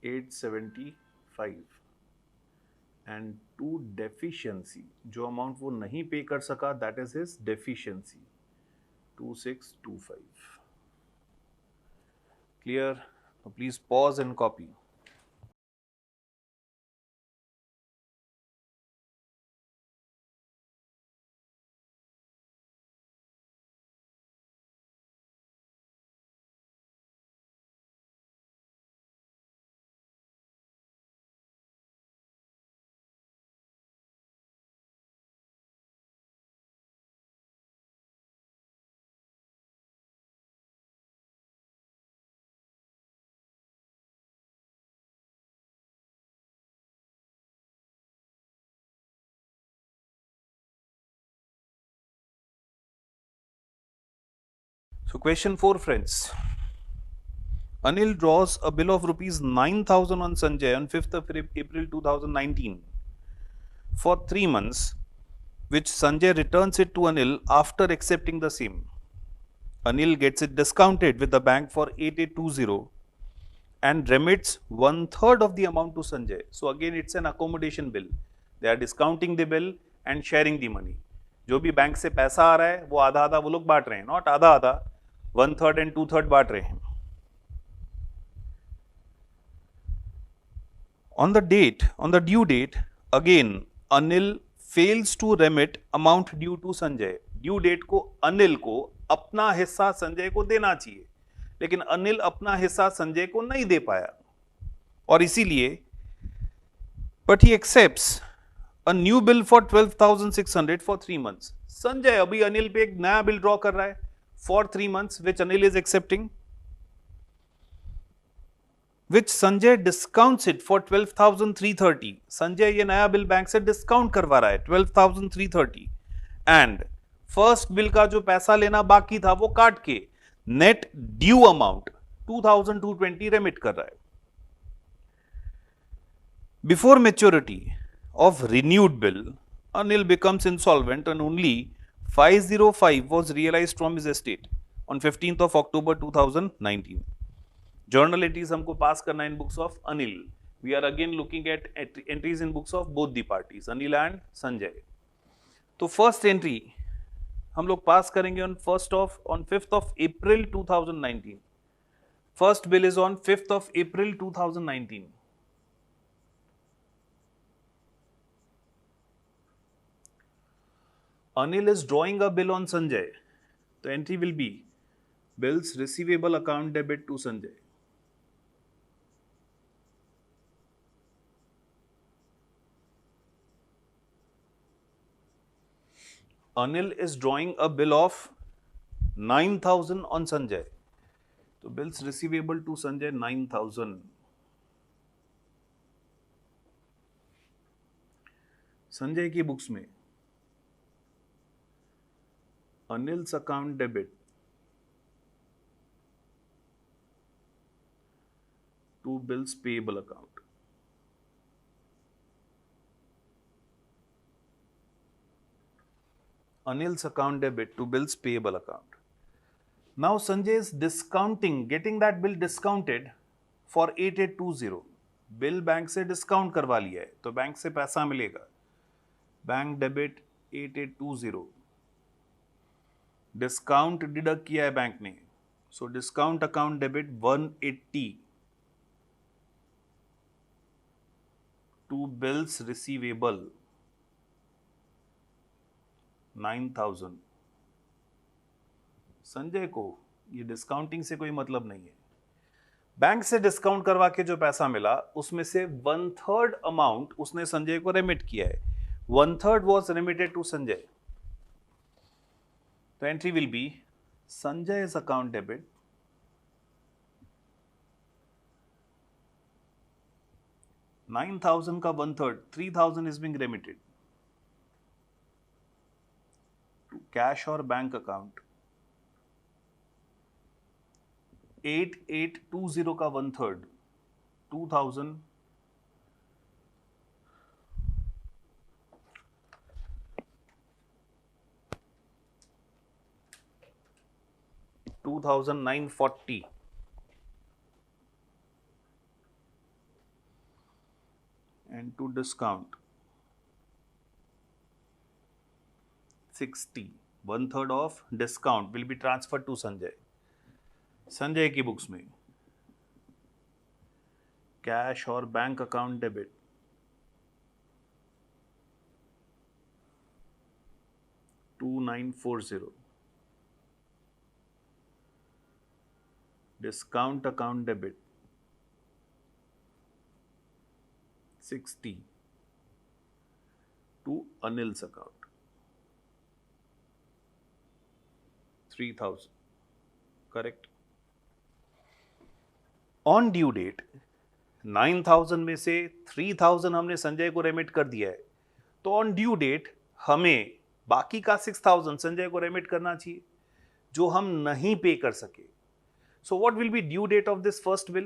875 and to deficiency, जो अमाउंट वो नहीं पे कर सका that is his deficiency 2,625. Clear? Please pause and copy. So question 4, friends. Anil draws a bill of rupees 9,000 on Sanjay on 5th of April 2019 for 3 months, which Sanjay returns it to Anil after accepting the same. Anil gets it discounted with the bank for 8,820 and remits 1/3 of the amount to Sanjay. So again it's an accommodation bill. They are discounting the bill and sharing the money. जो भी बैंक से पैसा आ रहा है वो आधा आधा वो लोग बांट रहे हैं, नॉट आधा आधा, 1/3 and 2/3 बांट रहे हैं. On the due date, again Anil fails to remit amount due to Sanjay. Due date को अनिल को अपना हिस्सा संजय को देना चाहिए, लेकिन अनिल अपना हिस्सा संजय को नहीं दे पाया और इसीलिए but he accepts a new bill for 12,600 for 3 months. Sanjay अभी अनिल पे एक नया बिल ड्रॉ कर रहा है for 3 months which Anil is accepting, which Sanjay discounts it for 12,330. Sanjay ये नया बिल बैंक से डिस्काउंट करवा रहा है 12,330 एंड फर्स्ट बिल का जो पैसा लेना बाकी था वो काट के नेट ड्यू अमाउंट 2,220 रेमिट कर रहा है. Before maturity of renewed bill, Anil becomes insolvent and only 505 was realized from his estate on 15th of October 2019. Journal entries हमको पास करना है in books of Anil. We are again looking at entries in books of both the parties, Anil and Sanjay. तो first entry हम लोग पास करेंगे on 5th of April 2019. First bill is on 5th of April 2019. Anil is drawing a bill on Sanjay. The entry will be bills receivable account debit to Sanjay. Anil is drawing a bill of 9,000 on Sanjay. So bills receivable to Sanjay 9,000. Sanjay की बुक्स में Anil's account debit to bills payable account. Anil's account debit to bills payable account. Now Sanjay is discounting, getting that bill discounted for 8820. Bill bank से डिस्काउंट करवा लिया है तो बैंक से पैसा मिलेगा. Bank debit 8820. डिस्काउंट डिडक्ट किया है बैंक ने, so discount account debit 180 to bills receivable 9,000. Sanjay को ये डिस्काउंटिंग से कोई मतलब नहीं है. बैंक से डिस्काउंट करवा के जो पैसा मिला उसमें से 1/3 अमाउंट उसने संजय को रेमिट किया है. 1/3 was remitted to Sanjay. The entry will be Sanjay's account debit $9,000 का 1/3, 3,000 is being remitted to cash or bank account. 8820 का 1/3, 2,000 2,940 and to discount 60. 1/3 of discount will be transferred to Sanjay. Sanjay की बुक्स में कैश और bank account debit 2940. Discount account debit 60 to Anil's account 3,000. Correct. On due date 9,000 में से 3,000 हमने संजय को रेमिट कर दिया है, तो ऑन ड्यू डेट हमें बाकी का 6,000 संजय को रेमिट करना चाहिए जो हम नहीं पे कर सके. So what will be due date of this first bill?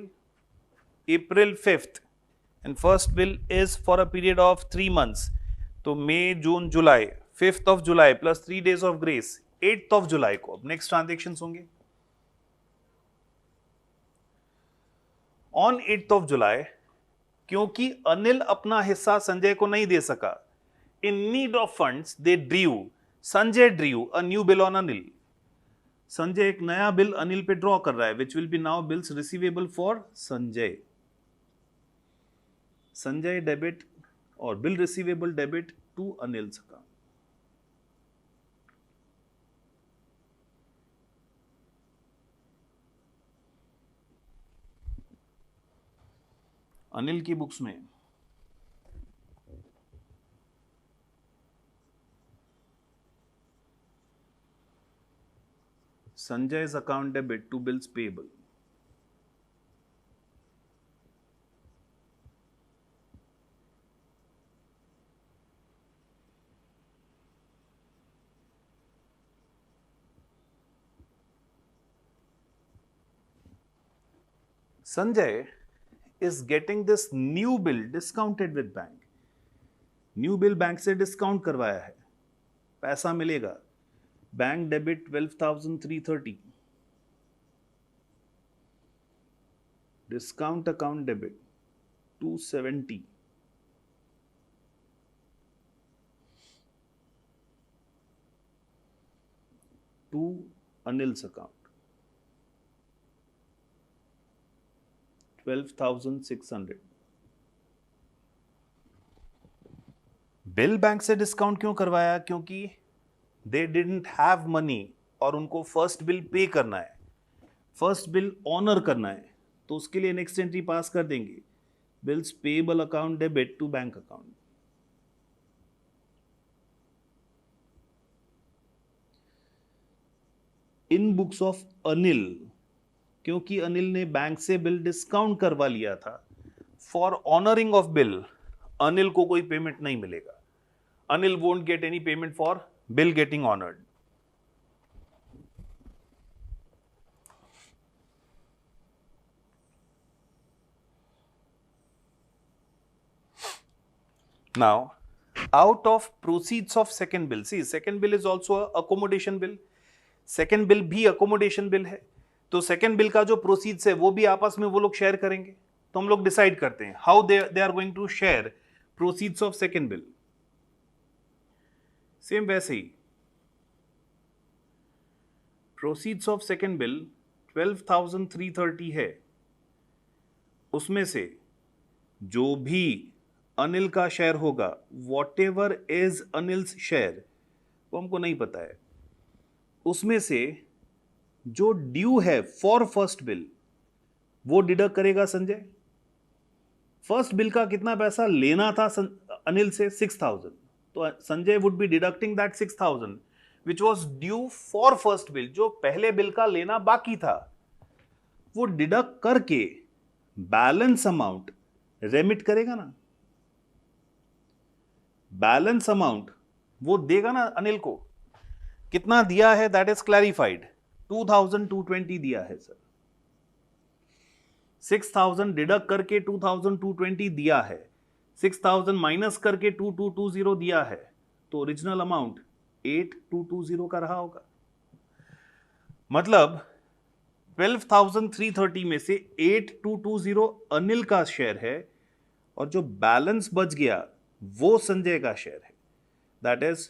April 5th, and first bill is for a period of 3 months. तो May, June, July, 5th of July plus 3 days of grace, 8th of July को अब नेक्स्ट ट्रांजेक्शंस होंगे. ऑन 8th of July, क्योंकि अनिल अपना हिस्सा संजय को नहीं दे सका, in need of funds they drew, Sanjay drew a new bill on Anil. Sanjay एक नया बिल अनिल पे ड्रॉ कर रहा है, which will be now bills receivable for Sanjay. Sanjay debit और bill receivable debit to Anil's account. Anil की बुक्स में Sanjay's account debit to bills payable. Sanjay is getting this new bill discounted with bank. New bill bank से डिस्काउंट करवाया है, पैसा मिलेगा। Bank debit 12,330, discount account debit 270, to Anil's account 12,600। Bill bank से डिस्काउंट क्यों करवाया? क्योंकि दे डिडंट हैव मनी और उनको फर्स्ट बिल पे करना है, फर्स्ट बिल ऑनर करना है, तो उसके लिए नेक्स्ट एंट्री पास कर देंगे, bills payable account debit to bank account. In books of Anil, क्योंकि अनिल ने बैंक से बिल डिस्काउंट करवा लिया था, for honouring of bill Anil को कोई पेमेंट नहीं मिलेगा। Anil won't get any payment for bill getting honored. Now, out of proceeds of second bill, see second bill is also a accommodation bill, second bill भी accommodation bill है, तो second bill का जो proceeds है वो भी आपस में वो लोग शेयर करेंगे। तो हम लोग डिसाइड करते हैं how they are going to share proceeds of second bill। Same वैसे ही प्रोसीड्स ऑफ सेकेंड बिल 12,330 है, उसमें से जो भी अनिल का शेयर होगा, what ever is Anil's share, वो हमको नहीं पता है, उसमें से जो ड्यू है फॉर फर्स्ट बिल वो डिडक्ट करेगा संजय। फर्स्ट बिल का कितना पैसा लेना था अनिल से? 6,000, तो Sanjay would be deducting that 6,000 which was due for first bill, जो पहले बिल का लेना बाकी था, वो डिडक्ट करके बैलेंस अमाउंट रेमिट करेगा ना, बैलेंस अमाउंट वो देगा ना अनिल को। कितना दिया है दैट इज क्लैरिफाइड, 2,220 दिया है सर। 6,000 डिडक्ट करके 2,220 दिया है, 6,000 माइनस करके 2,220 दिया है, तो ओरिजिनल अमाउंट 8,220 का रहा होगा। मतलब 12,330 में से 8,220 अनिल का शेयर है और जो बैलेंस बच गया वो संजय का शेयर है, दैट इज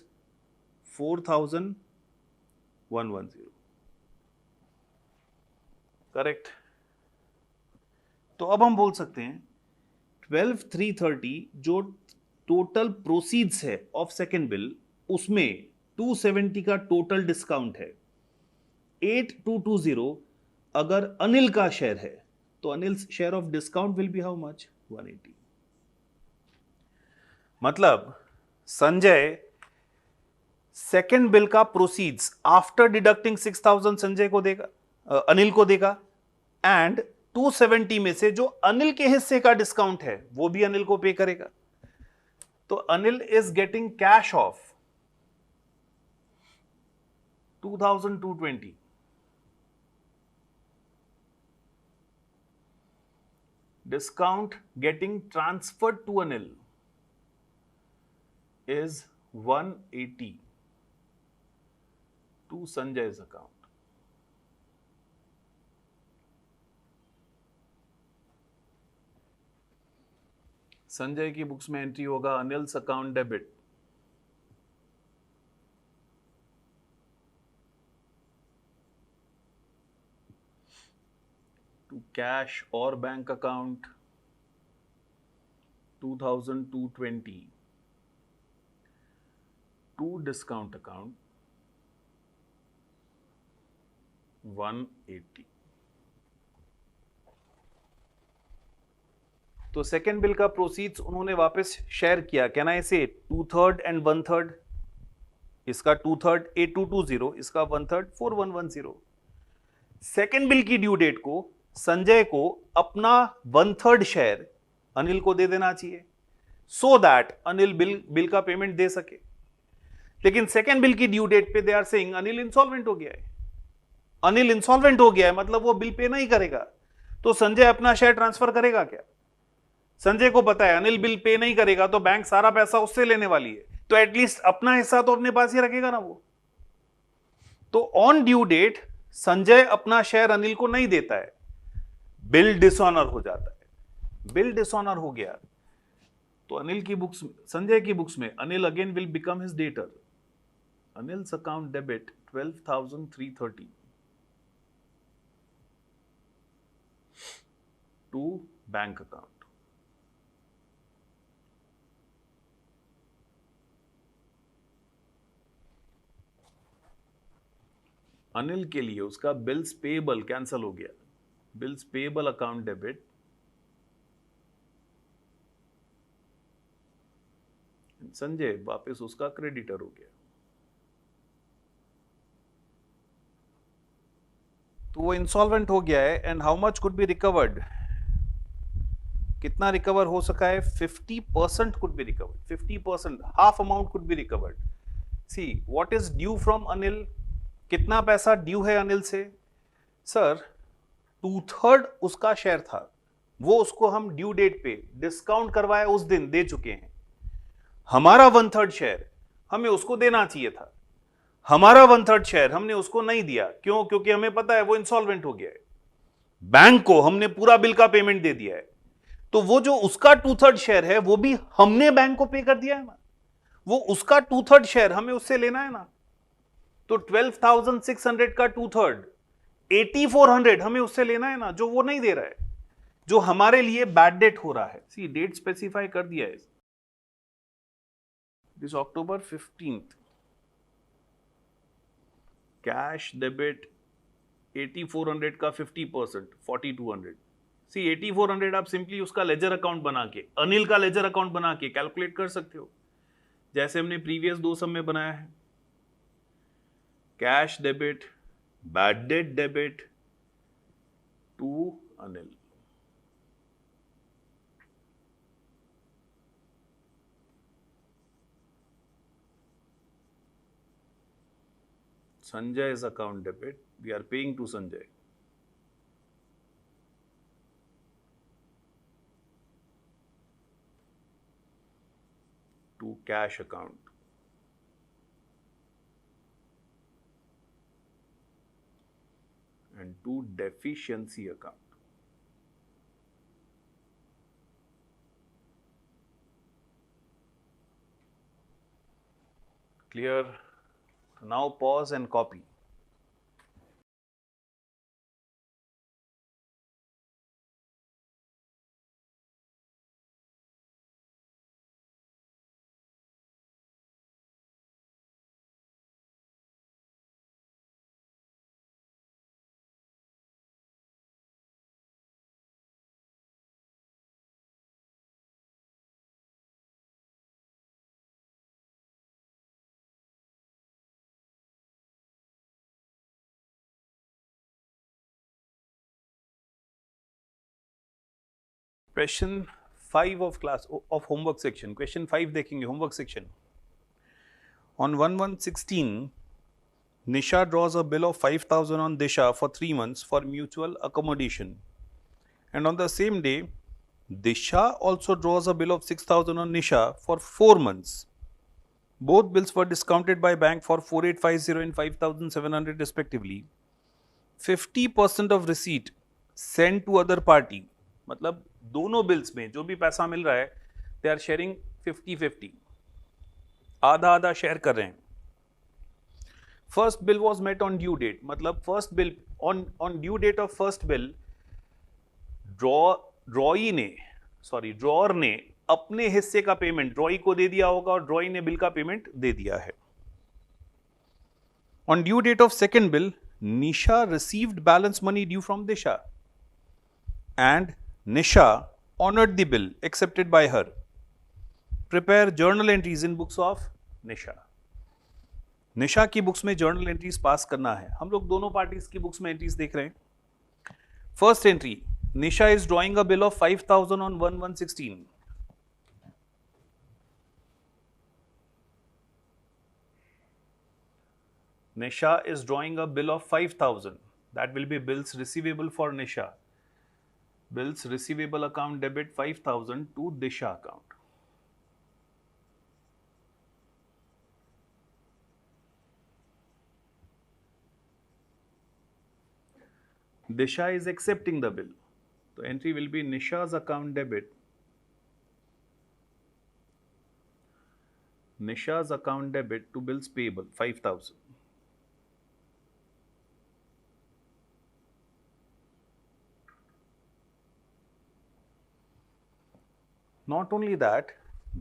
4,110। करेक्ट। तो अब हम बोल सकते हैं 12,330 जो टोटल प्रोसीड्स है ऑफ सेकेंड बिल, उसमें 270 का टोटल डिस्काउंट है। 8,220 अगर अनिल का शेयर है तो Anil share of discount will be how much? 180। मतलब संजय सेकेंड बिल का प्रोसीड्स आफ्टर डिडक्टिंग 6,000 संजय को देगा, अनिल को देगा, एंड 270 में से जो अनिल के हिस्से का डिस्काउंट है वो भी अनिल को पे करेगा। तो Anil is getting cash of 2,220, discount getting transferred to Anil is 180 to Sanjay's account. Sanjay की बुक्स में एंट्री होगा Anil's account debit to cash और bank account 2220 to discount account 180। तो सेकेंड बिल का प्रोसीड्स उन्होंने वापस शेयर किया। कैन आई से 2/3 एंड 1/3? इसका 2/3 8220, इसका 1/3 4110। सेकेंड बिल की ड्यू डेट को संजय को अपना 1/3 शेयर अनिल को दे देना चाहिए सो दैट अनिल बिल का पेमेंट दे सके। लेकिन सेकेंड बिल की ड्यू डेट पे दे आर सेइंग अनिल इंसॉल्वेंट हो गया है। अनिल इंसॉल्वेंट हो गया है मतलब वो बिल पे नहीं करेगा, तो संजय अपना शेयर ट्रांसफर करेगा क्या? संजय को पता है अनिल बिल पे नहीं करेगा तो बैंक सारा पैसा उससे लेने वाली है, तो एटलीस्ट अपना हिस्सा तो अपने पास ही रखेगा ना वो। तो ऑन ड्यू डेट संजय अपना शेयर अनिल को नहीं देता है, बिल डिसऑनर हो जाता है। बिल डिसऑनर हो गया तो अनिल की बुक्स, संजय की बुक्स में Anil again will become his debtor. Anil's account debit 12,330 to bank account. Anil के लिए उसका बिल्स पेएबल कैंसल हो गया, bills payable account debit Sanjay वापस उसका क्रेडिटर हो गया। तो वो इंसॉल्वेंट हो गया है and how much could be recovered? कितना रिकवर हो सका है? 50% could be recovered, 50%, half amount could be recovered. See what is due from Anil? कितना पैसा ड्यू है अनिल से? सर 2/3 उसका शेयर था, वो उसको हम ड्यू डेट पे डिस्काउंट करवाया उस दिन दे चुके हैं। हमारा 1/3 शेयर हमें उसको देना चाहिए था, हमारा 1/3 शेयर हमने उसको नहीं दिया। क्यों? क्योंकि हमें पता है वो इंसॉल्वेंट हो गया है। बैंक को हमने पूरा बिल का पेमेंट दे दिया है, तो वो जो उसका 2/3 शेयर है वो भी हमने बैंक को पे कर दिया है ना, वो उसका 2/3 शेयर हमें उससे लेना है ना। तो 12,600 का 2/3 8400 हमें उससे लेना है ना, जो वो नहीं दे रहा है, जो हमारे लिए बैड डेट हो रहा है। सी डेट स्पेसिफाई कर दिया है, this October 15th, cash debit 8400 का 50% 4200। सी 8400 आप सिंपली उसका लेजर अकाउंट बना के, अनिल का लेजर अकाउंट बना के कैलकुलेट कर सकते हो, जैसे हमने प्रीवियस 2 सम में बनाया है। Cash debit, bad debt debit to Anil. Sanjay's account debit, we are paying to Sanjay. To cash account. And to deficiency account. Clear? Now pause and copy. Question 5 of class of homework section. Question 5 देखेंगे homework section. On 1/1/16, Nisha draws a bill of 5,000 on Disha for 3 months for mutual accommodation. And on the same day, Disha also draws a bill of 6,000 on Nisha for 4 months. Both bills were discounted by bank for 4,850 and 5,700 respectively. 50% of receipt sent to other party, मतलब दोनों बिल्स में जो भी पैसा मिल रहा है दे आर शेयरिंग 50-50, आधा आधा शेयर कर रहे हैं. First bill was met on due date, मतलब first bill on due date of first bill drawer ने अपने हिस्से का पेमेंट ड्रॉई को दे दिया होगा और ड्रॉई ने बिल का पेमेंट दे दिया है. On due date of second bill, Nisha received balance money due from Disha and Nisha honoured the bill accepted by her. Prepare journal entries in books of Nisha. Nisha की बुक्स में जर्नल एंट्रीज पास करना है. हम लोग दोनों पार्टीज की बुक्स में एंट्रीज देख रहे हैं. First entry, Nisha is drawing a bill of 5,000 on 1/1/16. Nisha is drawing a bill of 5,000. That will be bills receivable for Nisha. Bills receivable account debit 5,000 to Disha account. Disha is accepting the bill. So entry will be Nisha's account debit. Nisha's account debit to bills payable 5,000. Not only that,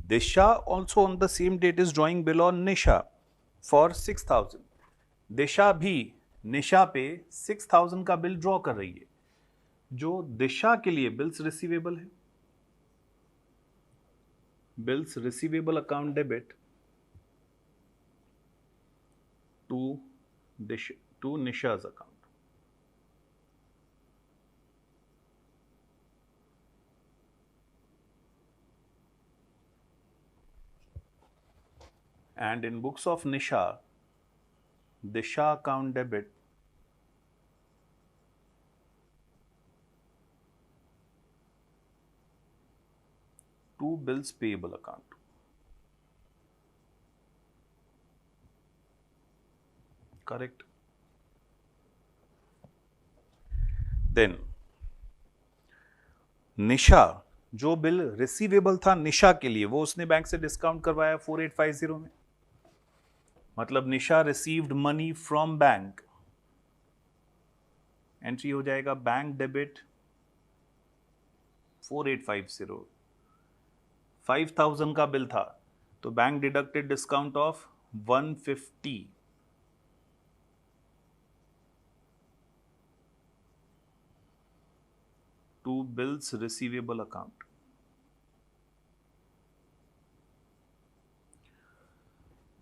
Disha also on the same date is drawing bill on Nisha for 6,000. Disha भी निशा पे 6,000 का बिल ड्रॉ कर रही है, जो दिशा के लिए बिल्स रिसीवेबल है. Bills receivable account debit to Nisha's account. And in books of Nisha, Disha account debit to bills payable account. Correct. Then निशा जो बिल रिसीवेबल था निशा के लिए, वो उसने बैंक से डिस्काउंट करवाया 4850 में. मतलब Nisha received money from bank. Entry हो जाएगा बैंक डेबिट 4850. 5,000 का बिल था तो bank deducted discount of 150. To bills receivable account.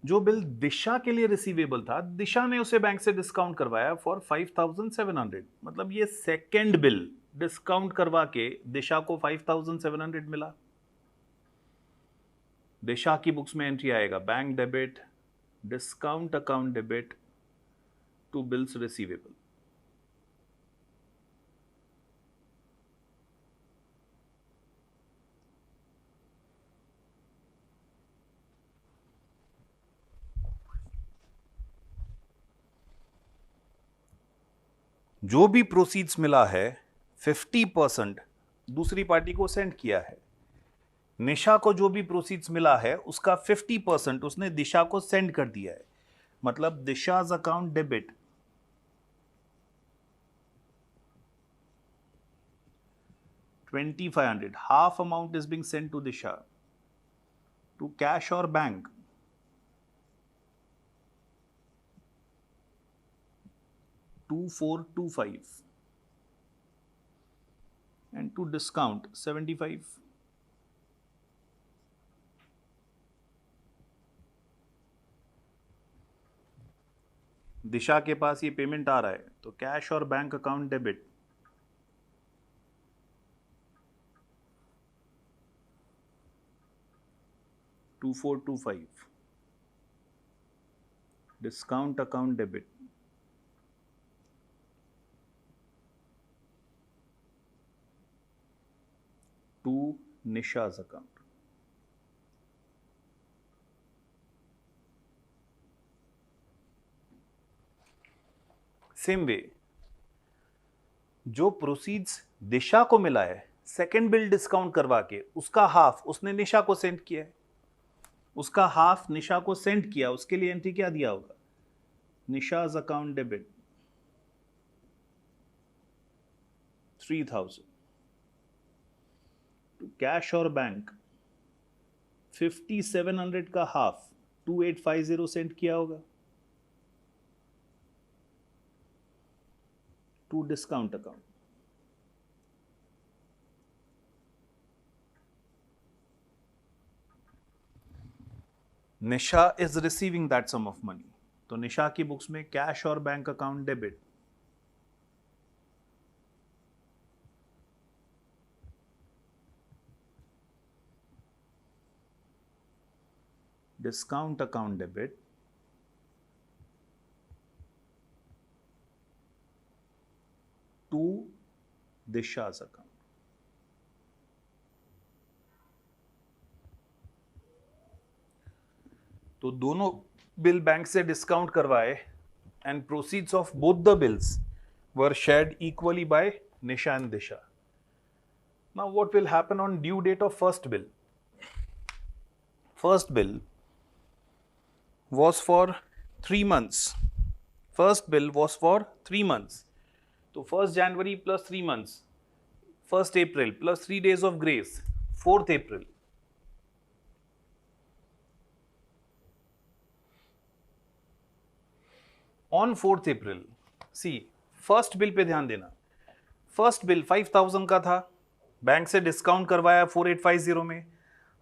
जो बिल दिशा के लिए रिसीवेबल था, दिशा ने उसे बैंक से डिस्काउंट करवाया फॉर 5,700. मतलब ये सेकेंड बिल डिस्काउंट करवा के दिशा को 5,700 मिला. दिशा की बुक्स में एंट्री आएगा bank debit discount account debit to bills receivable. जो भी प्रोसीड्स मिला है 50% दूसरी पार्टी को सेंड किया है. निशा को जो भी प्रोसीड्स मिला है उसका 50% उसने दिशा को सेंड कर दिया है. मतलब Disha's account debit $2,500. Half amount is being sent to Disha to cash और bank. $2,425 and to discount 75. Disha के पास ये पेमेंट आ रहा है तो कैश और bank account debit $2,425. Discount account debit to Nisha's account. Same way जो प्रोसीड्स दिशा को मिला है सेकेंड बिल डिस्काउंट करवा के उसका हाफ उसने निशा को सेंड किया है, उसका हाफ निशा को सेंड किया, उसके लिए एंट्री क्या दिया होगा? Nisha's account debit 3000 to cash और बैंक 5700 का हाफ 2850 सेंड किया होगा to discount account. Nisha is receiving that sum of money, तो निशा की बुक्स में कैश और bank account debit discount account debit to Disha's account. तो दोनों बिल बैंक से डिस्काउंट करवाए and proceeds of both the bills were shared equally by Nisha and Disha. Now what will happen on due date of first bill? First bill was for 3 months. First bill was for 3 months. तो 1st January plus 3 months, 1st April plus 3 days of grace, 4th April. On 4th April, see, first bill पे ध्यान देना. First bill 5000 का था, बैंक से डिस्काउंट करवाया 4850 में,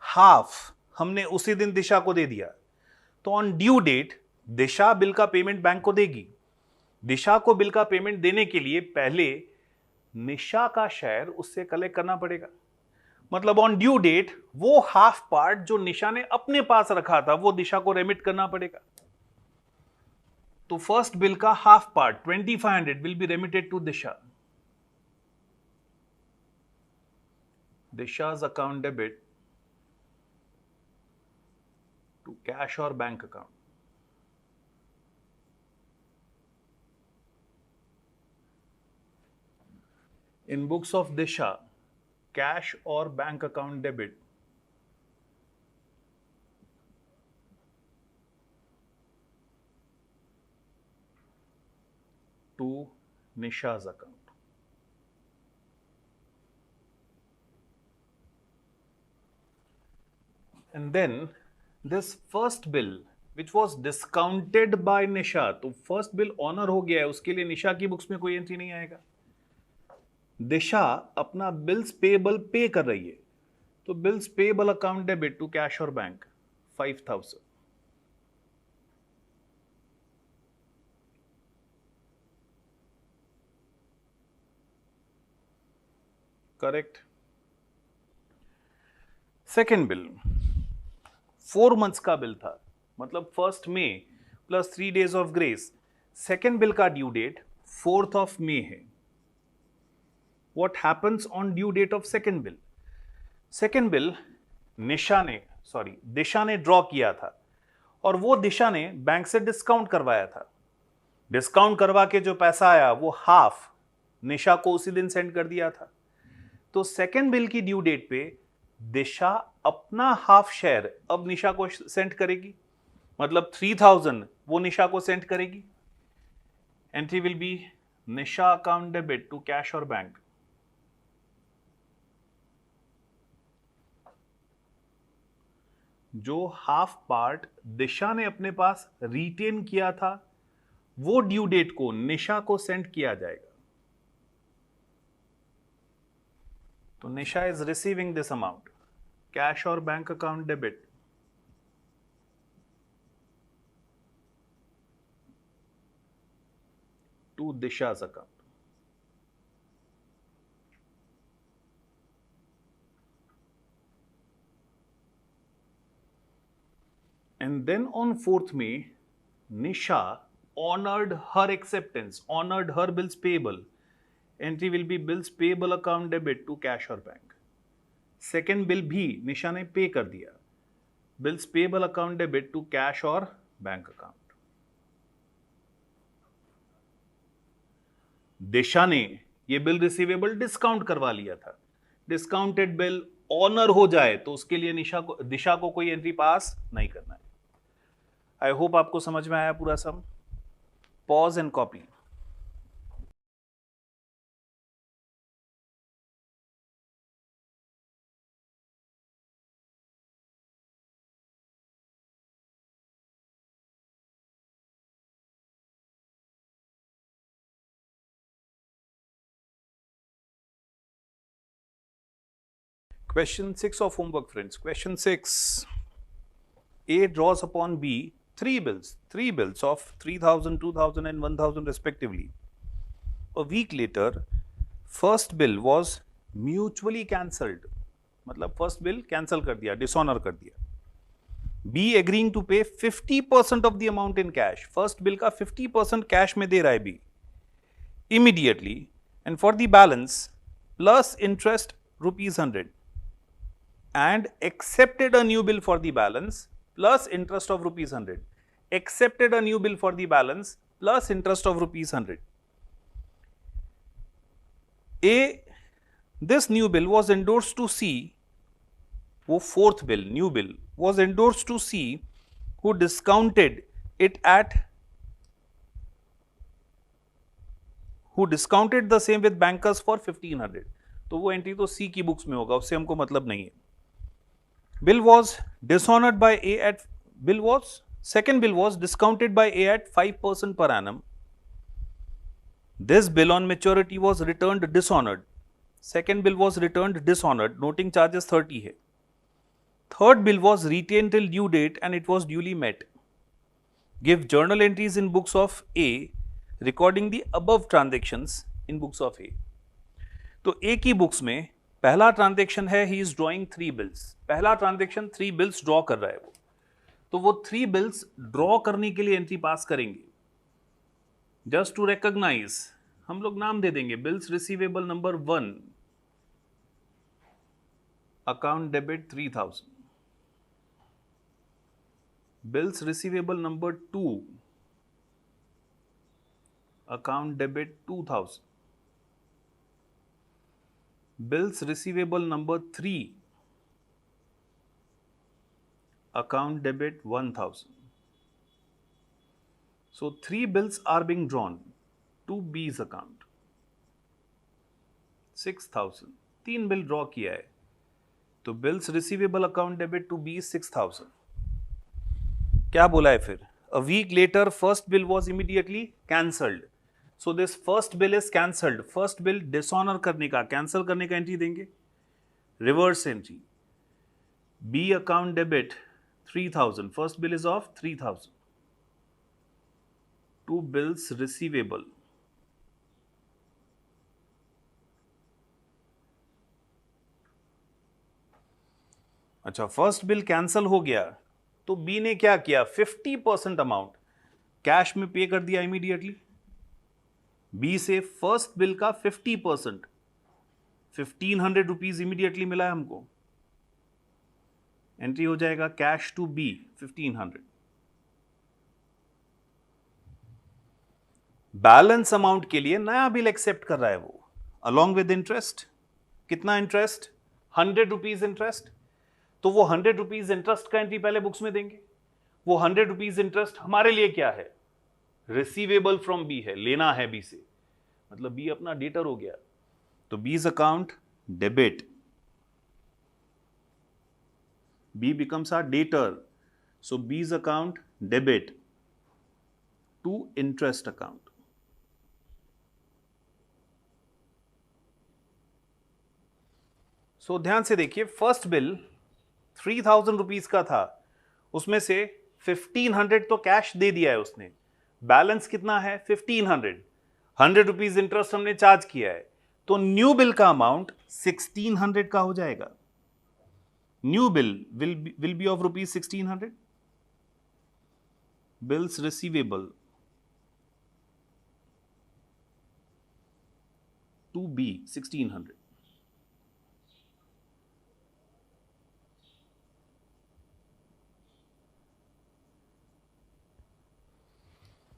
हाफ हमने उसी दिन दिशा को दे दिया. तो on due date Disha bill का पेमेंट बैंक को देगी. दिशा को बिल का पेमेंट देने के लिए पहले निशा का शेयर उससे कलेक्ट करना पड़ेगा. मतलब ऑन ड्यू डेट वो हाफ पार्ट जो निशा ने अपने पास रखा था वो दिशा को रेमिट करना पड़ेगा. तो फर्स्ट बिल का half part 2500 will be remitted to Disha. Disha's account debit to cash or bank account. In books of Disha, cash or bank account debit to Nisha's account. And then this first bill which was discounted by Nisha, तो फर्स्ट बिल ऑनर हो गया है, उसके लिए निशा की बुक्स में कोई एंट्री नहीं आएगा. दिशा अपना बिल्स पेबल पे कर रही है, तो bills payable account debit to cash और bank 5000. Correct. Second bill 4 months का बिल था, मतलब 1st May plus 3 days of grace. Second bill का due date 4th of May है. What happens on due date of second bill? Second bill Disha ने ड्रॉ किया था और वो दिशा ने बैंक से डिस्काउंट करवाया था. डिस्काउंट करवा के जो पैसा आया वो हाफ निशा को उसी दिन सेंड कर दिया था. तो सेकेंड बिल की ड्यू डेट पे दिशा अपना हाफ शेयर अब निशा को सेंड करेगी, मतलब 3000 वो निशा को सेंड करेगी. Entry will be Nisha account debit to cash और बैंक. जो हाफ पार्ट दिशा ने अपने पास रिटेन किया था वो ड्यू डेट को निशा को सेंड किया जाएगा. तो Nisha is receiving this amount, cash और bank account debit to Disha's account. And then on 4th May, Nisha honored her acceptance, honored her bills payable. Entry will be bills payable account debit to cash or bank. Second bill भी निशा ने पे कर दिया, bills payable account debit to cash और बैंक अकाउंट. दिशा ने ये बिल रिसीवेबल डिस्काउंट करवा लिया था, डिस्काउंटेड बिल ऑनर हो जाए तो उसके लिए दिशा को कोई एंट्री पास नहीं करना है। आई होप आपको समझ में आया पूरा sum. Pause and copy. Question 6 of homework, friends. Question 6. A draws upon B three bills of 3,000, 2,000 and 1,000 respectively. A week later, first bill was mutually cancelled. मतलब first bill cancel कर दिया, dishonor कर दिया. B agreeing to pay 50% of the amount in cash. First bill का 50% cash में दे रहा है B. Immediately, and for the balance plus interest ₹100. And accepted a new bill for the balance plus interest of ₹100. Accepted a new bill for the balance plus interest of ₹100. This new bill was endorsed to C, वो fourth bill, new bill, was endorsed to C, who discounted the same with bankers for 1,500. तो वो एंट्री तो C की बुक्स में होगा, उससे हमको मतलब नहीं है. Bill was dishonored by A second bill was discounted by A at 5% per annum. This bill on maturity was returned dishonored. Second bill was returned dishonored, noting charges 30 है. Third bill was retained till due date and it was duly met. Give journal entries in books of A recording the above transactions in books of A. तो A की बुक्स में पहला ट्रांजेक्शन है ही इज ड्रॉइंग 3 बिल्स. पहला ट्रांजेक्शन 3 बिल्स ड्रॉ कर रहा है वो. तो वो 3 बिल्स ड्रॉ करने के लिए एंट्री पास करेंगे. जस्ट टू रिकॉग्नाइज हम लोग नाम दे देंगे. Bills receivable number 1 account debit 3,000. Bills receivable number 2 account debit 2,000. Bills receivable number 3 account debit 1,000. So 3 bills are being drawn to B's account 6,000. 3 bill draw किया है तो bills receivable account debit to B 6,000. क्या बोला है फिर? A week later first bill was immediately cancelled. So this first bill is cancelled. First bill dishonor करने का, कैंसिल करने का एंट्री देंगे. Reverse entry. B account debit 3,000. First bill is of 3,000. 2 bills receivable. अच्छा, फर्स्ट बिल कैंसिल हो गया तो B ने क्या किया? 50% अमाउंट कैश में पे कर दिया इमीडिएटली. बी से फर्स्ट बिल का 50% 1,500 रुपीज इमीडिएटली मिला है हमको. एंट्री हो जाएगा cash to B 1,500. Balance amount के लिए नया बिल एक्सेप्ट कर रहा है वो, अलॉन्ग विद इंटरेस्ट. कितना इंटरेस्ट? 100 rupees interest. तो वो 100 रुपीज इंटरेस्ट का एंट्री पहले बुक्स में देंगे. वो 100 रुपीज इंटरेस्ट हमारे लिए क्या है? रिसीवेबल फ्रॉम बी है, लेना है बी से, मतलब बी अपना डेटर हो गया. तो B's account debit, B becomes our debtor. So B's account debit to interest account. So ध्यान से देखिए, फर्स्ट बिल 3,000 रुपीज का था, उसमें से 1,500 तो कैश दे दिया है उसने. बैलेंस कितना है? 1,500. 100 रुपीज इंटरेस्ट हमने चार्ज किया है, तो न्यू बिल का अमाउंट 1,600 का हो जाएगा. New bill will be of rupees 1,600. Bills receivable to B 1,600.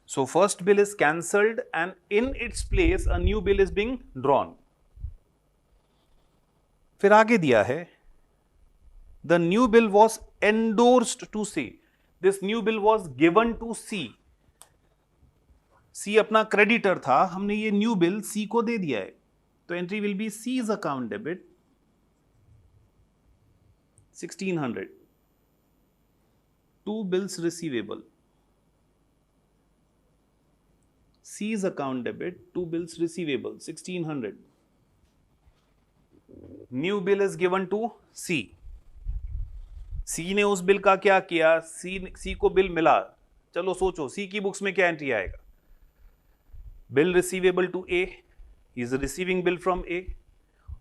So first bill is cancelled and in its place a new bill is being drawn. फिर आगे दिया है the new bill was endorsed to C, this new bill was given to C, C अपना क्रेडिटर था, हमने ये न्यू बिल सी को दे दिया है, तो entry will be C's account debit 1600 to bills receivable, C's account debit, two bills receivable 1600. New bill is given to C. C ने उस बिल का क्या किया, C को बिल मिला, चलो सोचो C की बुक्स में क्या एंट्री आएगा, bill receivable to A, is receiving bill from A,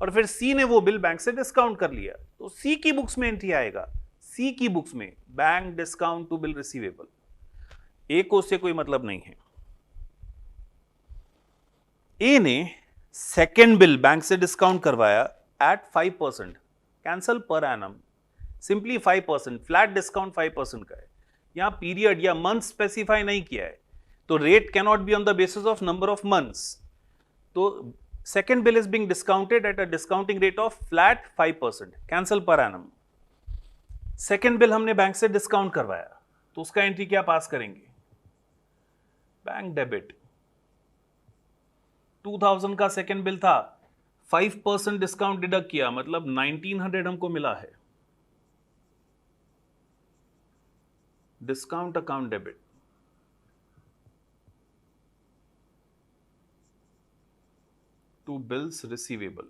और फिर C ने वो बिल बैंक से डिस्काउंट कर लिया, तो C की बुक्स में एंट्री आएगा, C की बुक्स में bank discount to bill receivable, A को उससे कोई मतलब नहीं है। ए ने सेकेंड बिल बैंक से डिस्काउंट करवाया at 5%, cancel per annum, simply 5%, flat discount 5% का है, यहां पीरियड या मंथ स्पेसिफाई नहीं किया है, तो rate can not be on the basis of number of months, तो second bill is being discounted at a discounting rate of flat 5%, cancel per annum. Second bill हमने बैंक से डिस्काउंट करवाया, तो उसका एंट्री क्या पास करेंगे, बैंक डेबिट 2000 का सेकेंड बिल था, 5% डिस्काउंट डिडक्ट किया, मतलब 1900 हमको मिला है, discount account debit to bills receivable,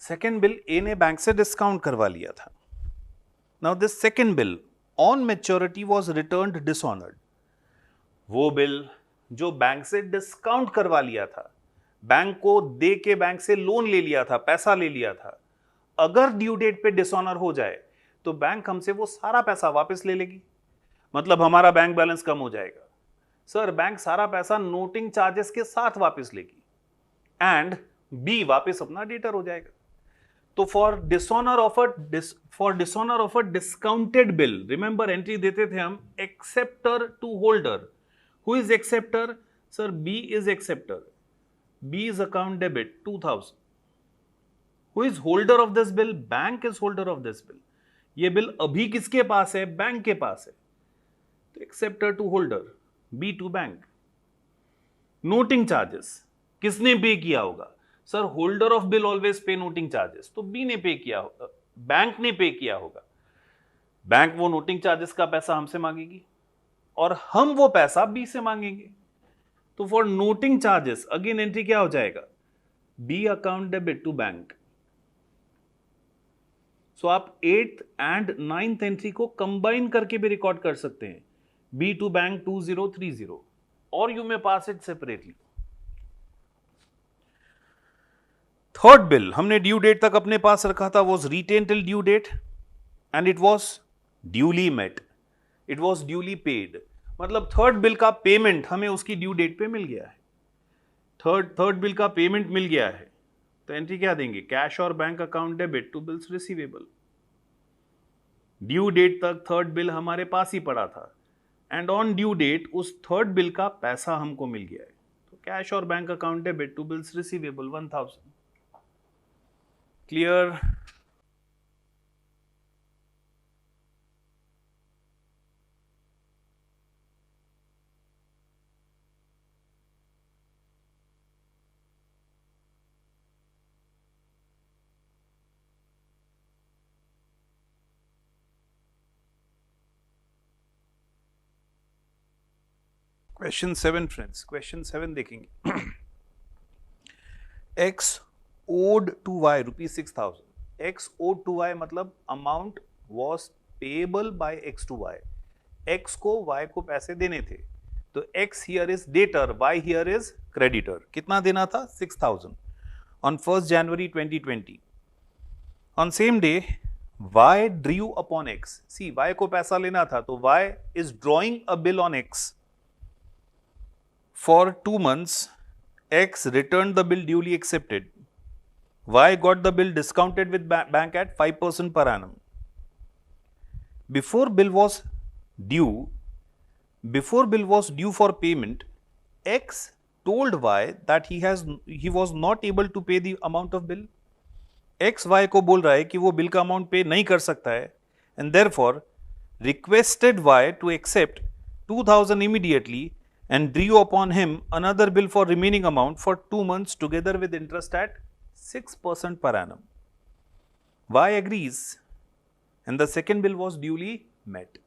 second bill A ने बैंक से डिस्काउंट करवा लिया था। Now this second bill on maturity was returned dishonored. वो बिल जो बैंक से डिस्काउंट करवा लिया था, बैंक को दे के बैंक से लोन ले लिया था, पैसा ले लिया था, अगर ड्यू डेट पे डिसऑनर हो जाए तो बैंक हमसे वो सारा पैसा वापस ले लेगी, मतलब हमारा बैंक बैलेंस कम हो जाएगा। सर बैंक सारा पैसा नोटिंग चार्जेस के साथ वापस लेगी एंड बी वापस अपना डेटर हो जाएगा। तो for dishonour of a discounted bill, remember entry देते थे हम acceptor to holder, who is acceptor, sir B is acceptor, B is account debit 2000, who is holder of this bill, bank is holder of this bill, ये बिल अभी किसके पास है, बैंक के पास है, तो acceptor to holder, B to bank. Noting charges किसने पे किया होगा, sir holder of bill always पे नोटिंग चार्जेस, तो बी ने पे किया होगा, बैंक ने पे किया होगा, बैंक वो नोटिंग चार्जेस का पैसा हमसे मांगेगी और हम वो पैसा बी से मांगेंगे, तो for noting charges again entry क्या हो जाएगा, B account debit to bank. So आप 8th एंड 9th एंट्री को कंबाइन करके भी रिकॉर्ड कर सकते हैं, बी टू बैंक 2030, और you may pass it separately. Third bill हमने ड्यू डेट तक अपने पास रखा था, was retained till due date and it was duly met, it was duly paid, मतलब थर्ड बिल का पेमेंट हमें उसकी ड्यू डेट पे मिल गया है, थर्ड बिल का पेमेंट मिल गया है, तो एंट्री क्या देंगे, कैश और bank account debit to bills receivable. Due date तक थर्ड बिल हमारे पास ही पड़ा था एंड ऑन ड्यू डेट उस थर्ड बिल का पैसा हमको मिल गया है, तो कैश और bank account debit to bills receivable 1000। Clear? Question 7 friends, question 7 देखेंगे। X owed to Y rupees 6000, X owed to Y मतलब amount was payable by X to Y, X को Y को पैसे देने थे, तो X here is debtor, Y here is creditor, कितना देना था 6000 on 1st January 2020, on same day Y drew upon X, see Y को पैसा लेना था तो Y is drawing a bill on X for 2 months, X returned the bill duly accepted, Y got the bill discounted with bank at 5% per annum. Before bill was due, before bill was due for payment, X told Y that he was not able to pay the amount of bill. X Y को बोल रहा है कि वो बिल का अमाउंट पे नहीं कर सकता है, and therefore requested Y to accept 2000 immediately and drew upon him another bill for remaining amount for 2 months together with interest at 6% per annum. Y agrees and the second bill was duly met.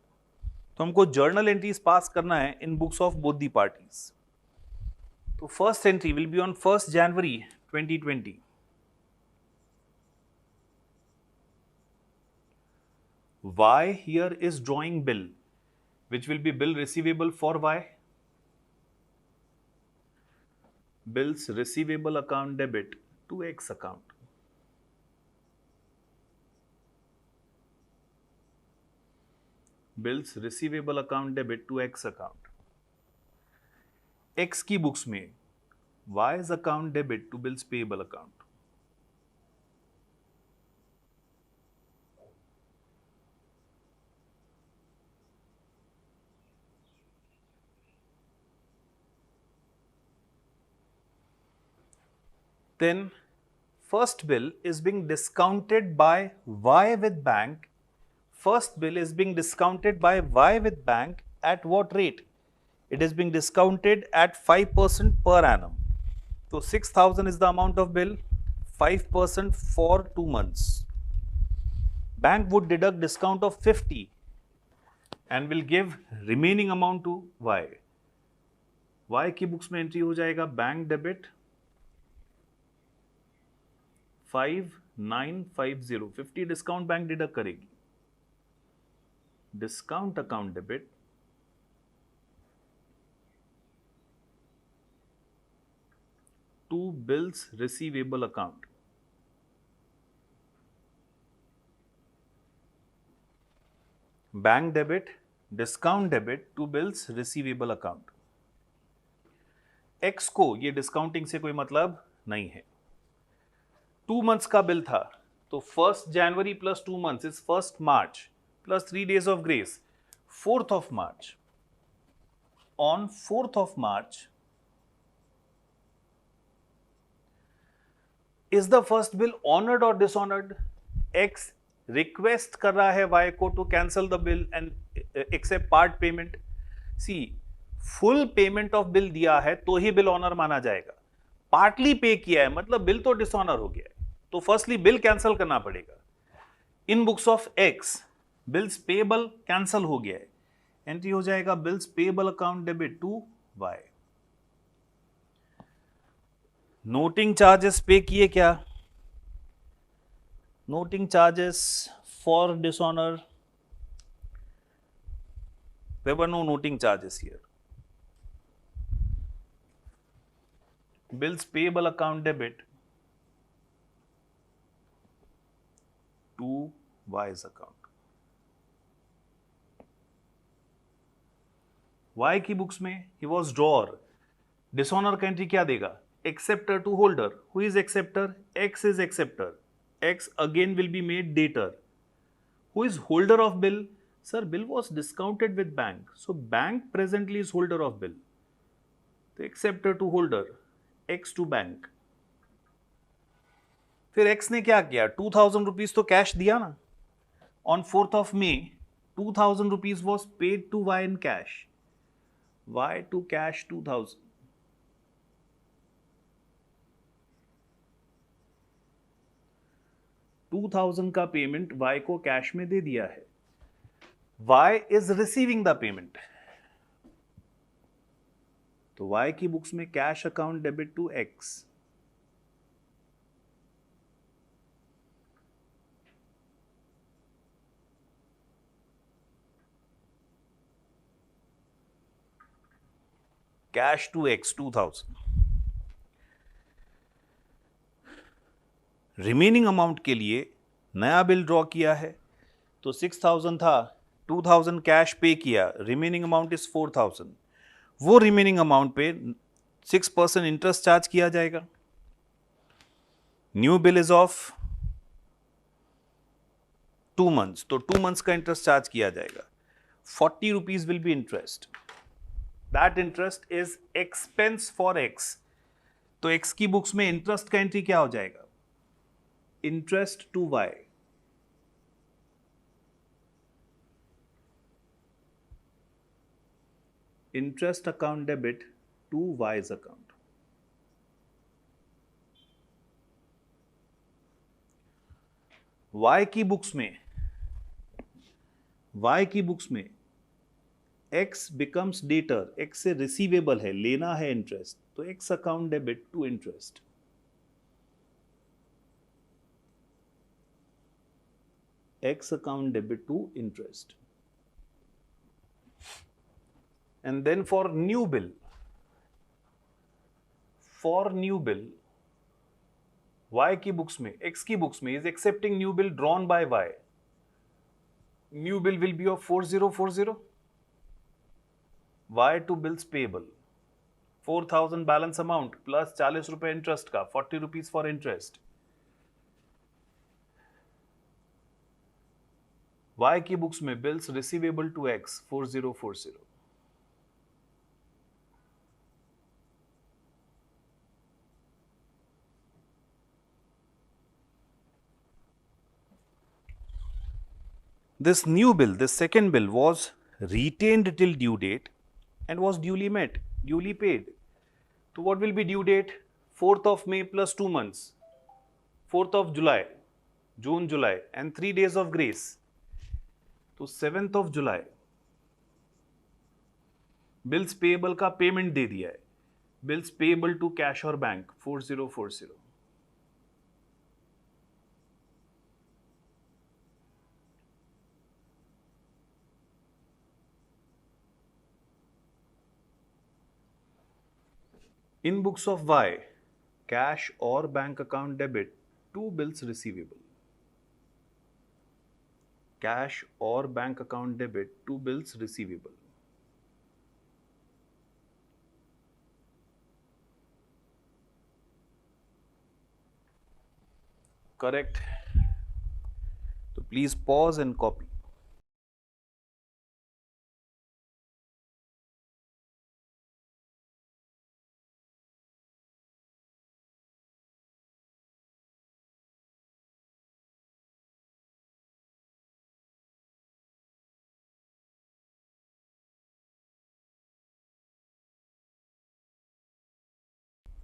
तो हमको जर्नल एंट्रीज पास करना है in books of both the parties. तो first entry will be on 1st January 2020. Y here is drawing bill, which will be bill receivable for Y. Bills receivable account debit to X account. Bills receivable account debit to X account. X की बुक्स में Y's account debit to bills payable account. Then first bill is being discounted by Y with bank. First bill is being discounted by Y with bank at what rate? It is being discounted at 5% per annum. So 6,000 is the amount of bill, 5% for 2 months. Bank would deduct discount of 50 and will give remaining amount to Y. Y की बुक्स में एंट्री हो जाएगा bank debit 5950. 50 discount bank deduct करेगी. Discount account debit to bills receivable account. Bank debit discount debit to bills receivable account. X को ये डिस्काउंटिंग से कोई मतलब नहीं है. 2 months का बिल था तो 1st January plus 2 months is 1st March plus 3 days of grace, 4th of March. On 4th of March, is the first bill honored or dishonored? X request कर रहा है Y को to cancel the bill and accept part payment. See, full payment of bill दिया है तो ही bill honor माना जाएगा. पार्टली पे किया है मतलब बिल तो डिसऑनर हो गया है. तो फर्स्टली बिल कैंसिल करना पड़ेगा. In books of X bills payable cancel हो गया है. एंट्री हो जाएगा bills payable account debit to Y. Noting charges pay किए क्या? Noting charges for dishonour, there were no noting charges here. Bills payable account debit to Y's account. Y की बुक्स में he was drawer. Dishonor का एंट्री क्या देगा? Acceptor to holder. Who is acceptor? X is acceptor. X again will be made dater. Who is holder of bill? Sir, bill was discounted with bank. So bank presently is holder of bill. The acceptor to holder. X to bank. फिर X ने क्या किया? 2000 रुपीज तो कैश दिया ना. On 4th of May, 2000 rupees was paid to Y in cash. Y to cash 2000. $2000 का पेमेंट Y को कैश में दे दिया है. Y is receiving the payment. तो Y की बुक्स में cash account debit to X. Cash to X 2000. Remaining amount के लिए नया बिल ड्रॉ किया है तो 6000 था, 2000 कैश पे किया, रिमेनिंग अमाउंट इज 4000. वो रिमेनिंग अमाउंट पे 6% इंटरेस्ट चार्ज किया जाएगा. New bill is of 2 months तो 2 months का इंटरेस्ट चार्ज किया जाएगा. 40 rupees will be interest. That interest is expense for X. तो एक्स की बुक्स में इंटरेस्ट का एंट्री क्या हो जाएगा? Interest to Y. Interest account debit to Y's account. Y की बुक्स में एक्स बिकम्स डेटर. एक्स से रिसीवेबल है, लेना है इंटरेस्ट, तो X account debit to interest. X account debit to interest. And then for new bill, Y की बुक्स में, X की बुक्स में is accepting new bill drawn by Y. New bill will be of 4040. Y to bills payable. 4000 balance amount plus 40 रुपए इंटरेस्ट का, 40 rupees for interest. Y की बुक्स में bills receivable to X 4040. This new bill, this second bill was retained till due date and was duly met, duly paid. So what will be due date? 4th of May plus 2 months. 4th of July, June, July, and 3 days of grace. तो 7th of July bills payable का पेमेंट दे दिया है. बिल्स पेएबल टू कैश और bank 4040. In books of Y, cash or bank account debit to bills receivable. Cash or bank account debit to bills receivable. Correct. So please pause and copy.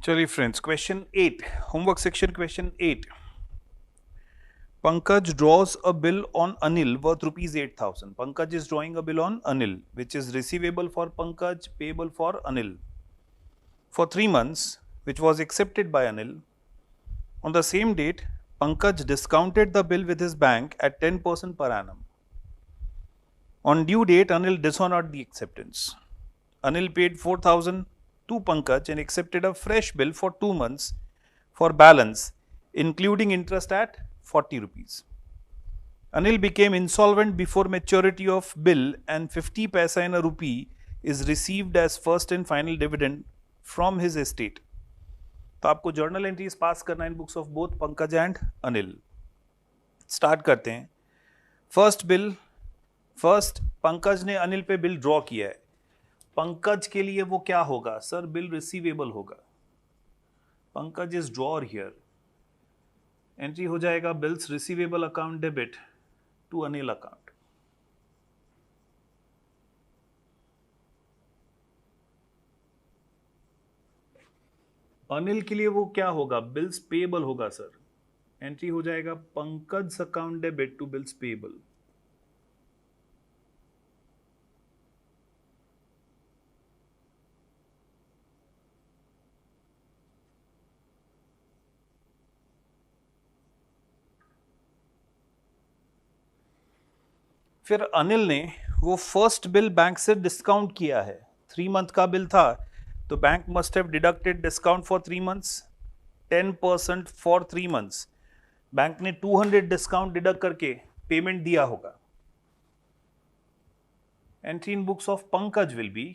चलिए friends, question 8, homework section question 8. Pankaj draws a bill on Anil worth rupees 8,000. Pankaj is drawing a bill on Anil, which is receivable for Pankaj, payable for Anil, for 3 months, which was accepted by Anil. On the same date, Pankaj discounted the bill with his bank at 10% per annum. On due date, Anil dishonored the acceptance. Anil paid 4,000 to Pankaj and accepted a fresh bill for 2 months for balance, including interest at 40 rupees. Anil became insolvent before maturity of bill and 50 paisa in a rupee is received as first and final dividend from his estate. तो आपको जर्नल एंट्रीज पास करना in books of both Pankaj and Anil. Start करते हैं. फर्स्ट पंकज ने अनिल पे बिल ड्रॉ किया है. पंकज के लिए वो क्या होगा सर? बिल रिसीवेबल होगा. Pankaj is drawer here. Entry हो जाएगा bills receivable account debit to Anil account. Anil के लिए वो क्या होगा? बिल्स पेएबल होगा सर. एंट्री हो जाएगा Pankaj account debit to bills payable. फिर अनिल ने वो फर्स्ट बिल बैंक से डिस्काउंट किया है. 3 मंथ का बिल था तो bank must have deducted discount for 3 months. 10% for 3 months. Bank ने 200 डिस्काउंट डिडक्ट करके पेमेंट दिया होगा. Entry in books of Pankaj will be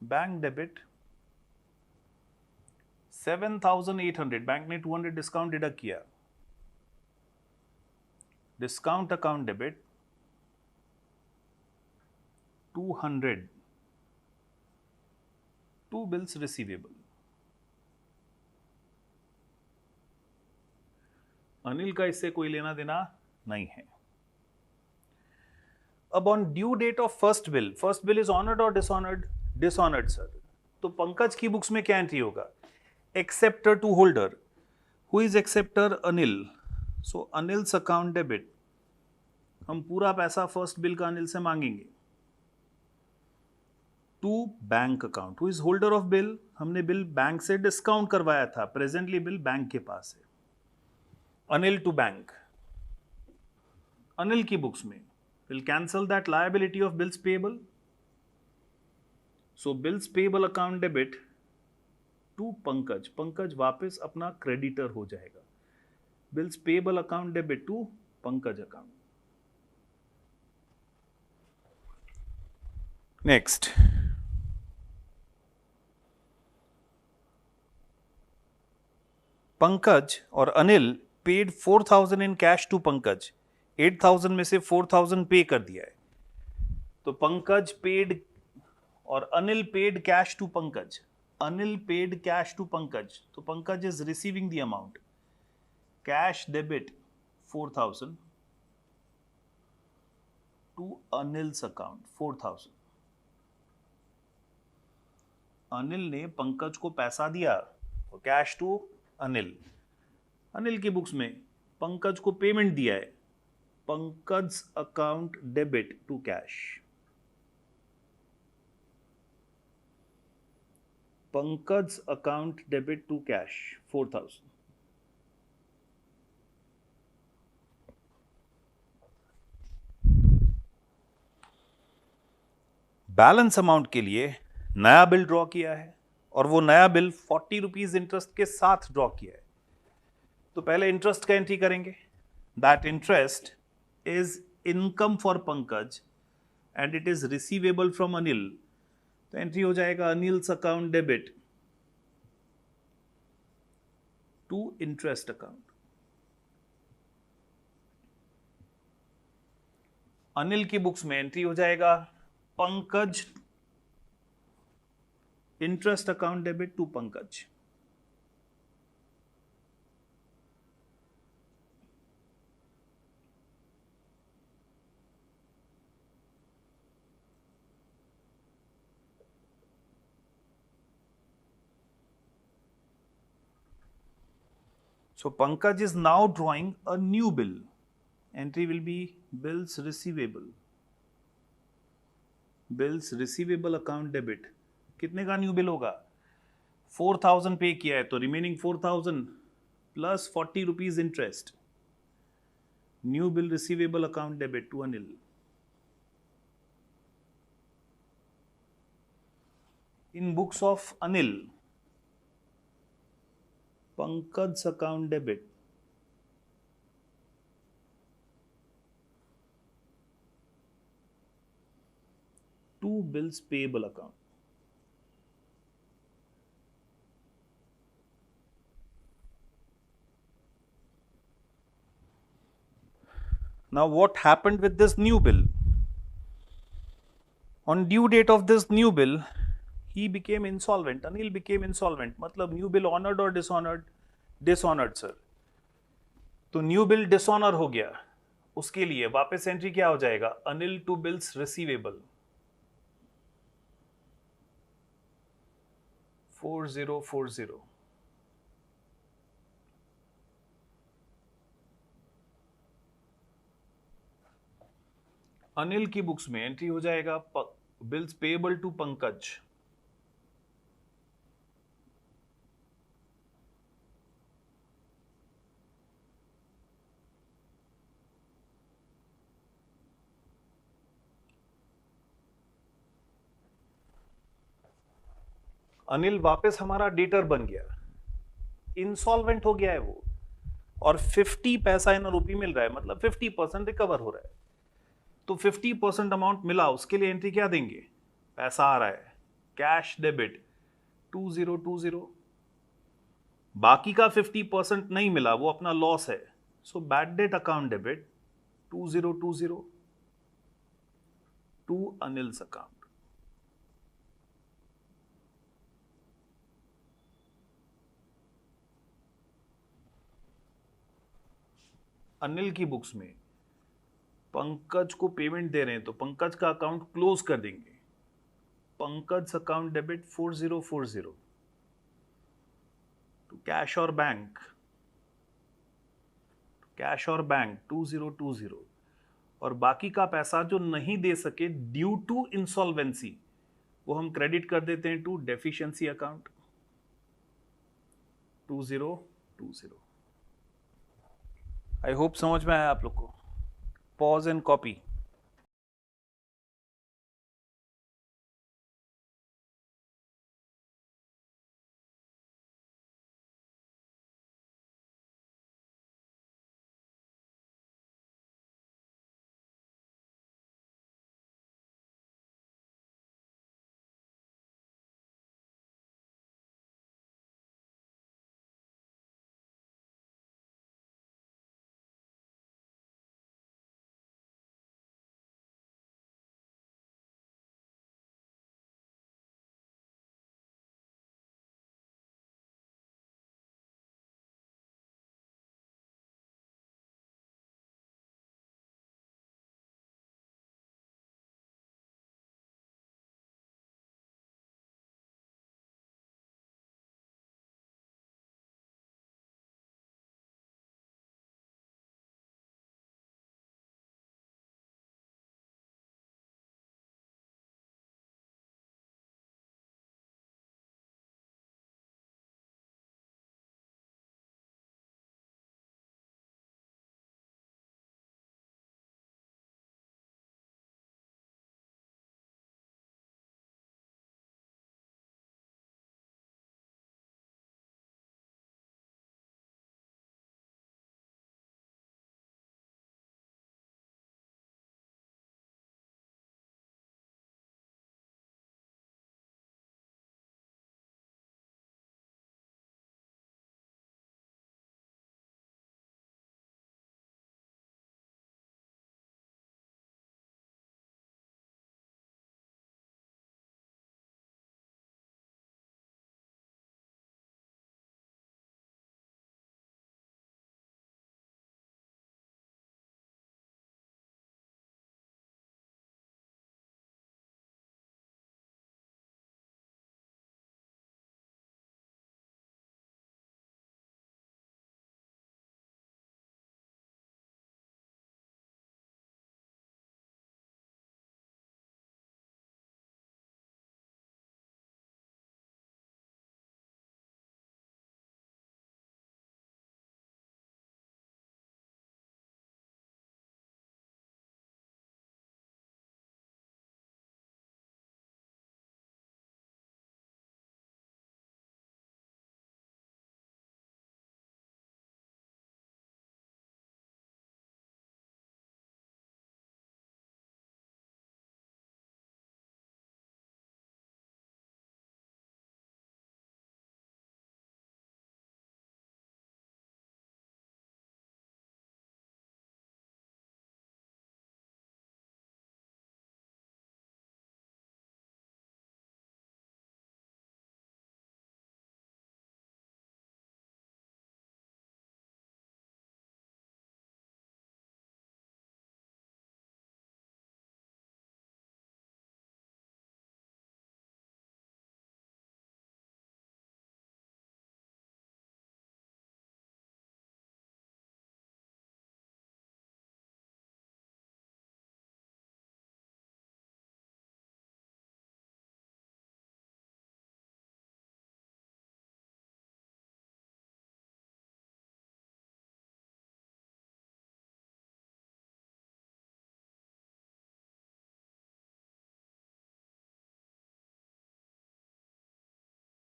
bank debit 7,800. Bank ने 200 डिस्काउंट डिडक्ट किया. Discount account debit 200 to bills receivable. Anil का इससे कोई लेना देना नहीं है। अब on due date of first bill is honoured और डिसऑनर्ड? Dishonoured sir. तो पंकज की बुक्स में क्या एंट्री होगा? Acceptor to holder. Who is acceptor? Anil. So Anil's account debit, हम पूरा पैसा फर्स्ट बिल का अनिल से मांगेंगे, to bank account. Who is holder of bill? हमने बिल बैंक से डिस्काउंट करवाया था, प्रेजेंटली बिल बैंक के पास है। Anil to bank. अनिल की बुक्स में will cancel that liability of bills payable. So bills payable account debit to Pankaj. Pankaj वापस अपना क्रेडिटर हो जाएगा। bills payable account debit to Pankaj account. Next, Pankaj और Anil paid 4,000 in cash to Pankaj. 8,000 में से 4,000 पे कर दिया है, तो पंकज पेड और Anil paid cash to Pankaj. Anil paid cash to Pankaj, तो Pankaj is receiving the amount. Cash debit 4,000 to Anil's account 4,000। Anil ने पंकज को पैसा दिया, तो कैश टू अनिल। अनिल की बुक्स में पंकज को पेमेंट दिया है, Pankaj account debit to cash. Pankaj account debit to cash 4,000। Balance amount के लिए नया बिल ड्रॉ किया है, और वो नया बिल 40 रुपीज इंटरेस्ट के साथ ड्रॉ किया है। तो पहले इंटरेस्ट का एंट्री करेंगे। That interest is income for Pankaj and it is receivable from Anil, तो एंट्री हो जाएगा Anil's account debit to interest account. Anil की बुक्स में एंट्री हो जाएगा Pankaj interest account debit to Pankaj. So Pankaj is now drawing a new bill. Entry will be bills receivable. Bills receivable account debit. कितने का न्यू बिल होगा? 4,000 पे किया है, तो remaining 4,000 plus 40 rupees interest. New bill receivable account debit to Anil. In books of Anil, Pankaj's account debit to bills payable account. Now what happened with this new bill? On due date of this new bill, he became insolvent. Anil became insolvent. मतलब न्यू बिल ऑनर्ड और डिसऑनर्ड? Dishonoured sir. तो न्यू बिल डिसऑनर हो गया, उसके लिए वापस एंट्री क्या हो जाएगा? Anil to bills receivable 4040। Anil की बुक्स में एंट्री हो जाएगा bills payable to Pankaj. Anil वापस हमारा डेटर बन गया, इंसॉल्वेंट हो गया है वो, और 50 पैसा इन रुपी मिल रहा है, मतलब 50% रिकवर हो रहा है। तो 50% अमाउंट मिला, उसके लिए एंट्री क्या देंगे? पैसा आ रहा है, कैश डेबिट 2020। बाकी का 50% नहीं मिला, वो अपना लॉस है। So bad debt account debit 2020 to Anil's account. Anil की बुक्स में पंकज को पेमेंट दे रहे हैं तो पंकज का अकाउंट क्लोज कर देंगे. Pankaj account debit 4040 to cash और बैंक, कैश और बैंक 2020, और बाकी का पैसा जो नहीं दे सके ड्यू टू इंसॉल्वेंसी वो हम क्रेडिट कर देते हैं to deficiency account 2020. I hope समझ में आया आप लोग को. Pause and copy.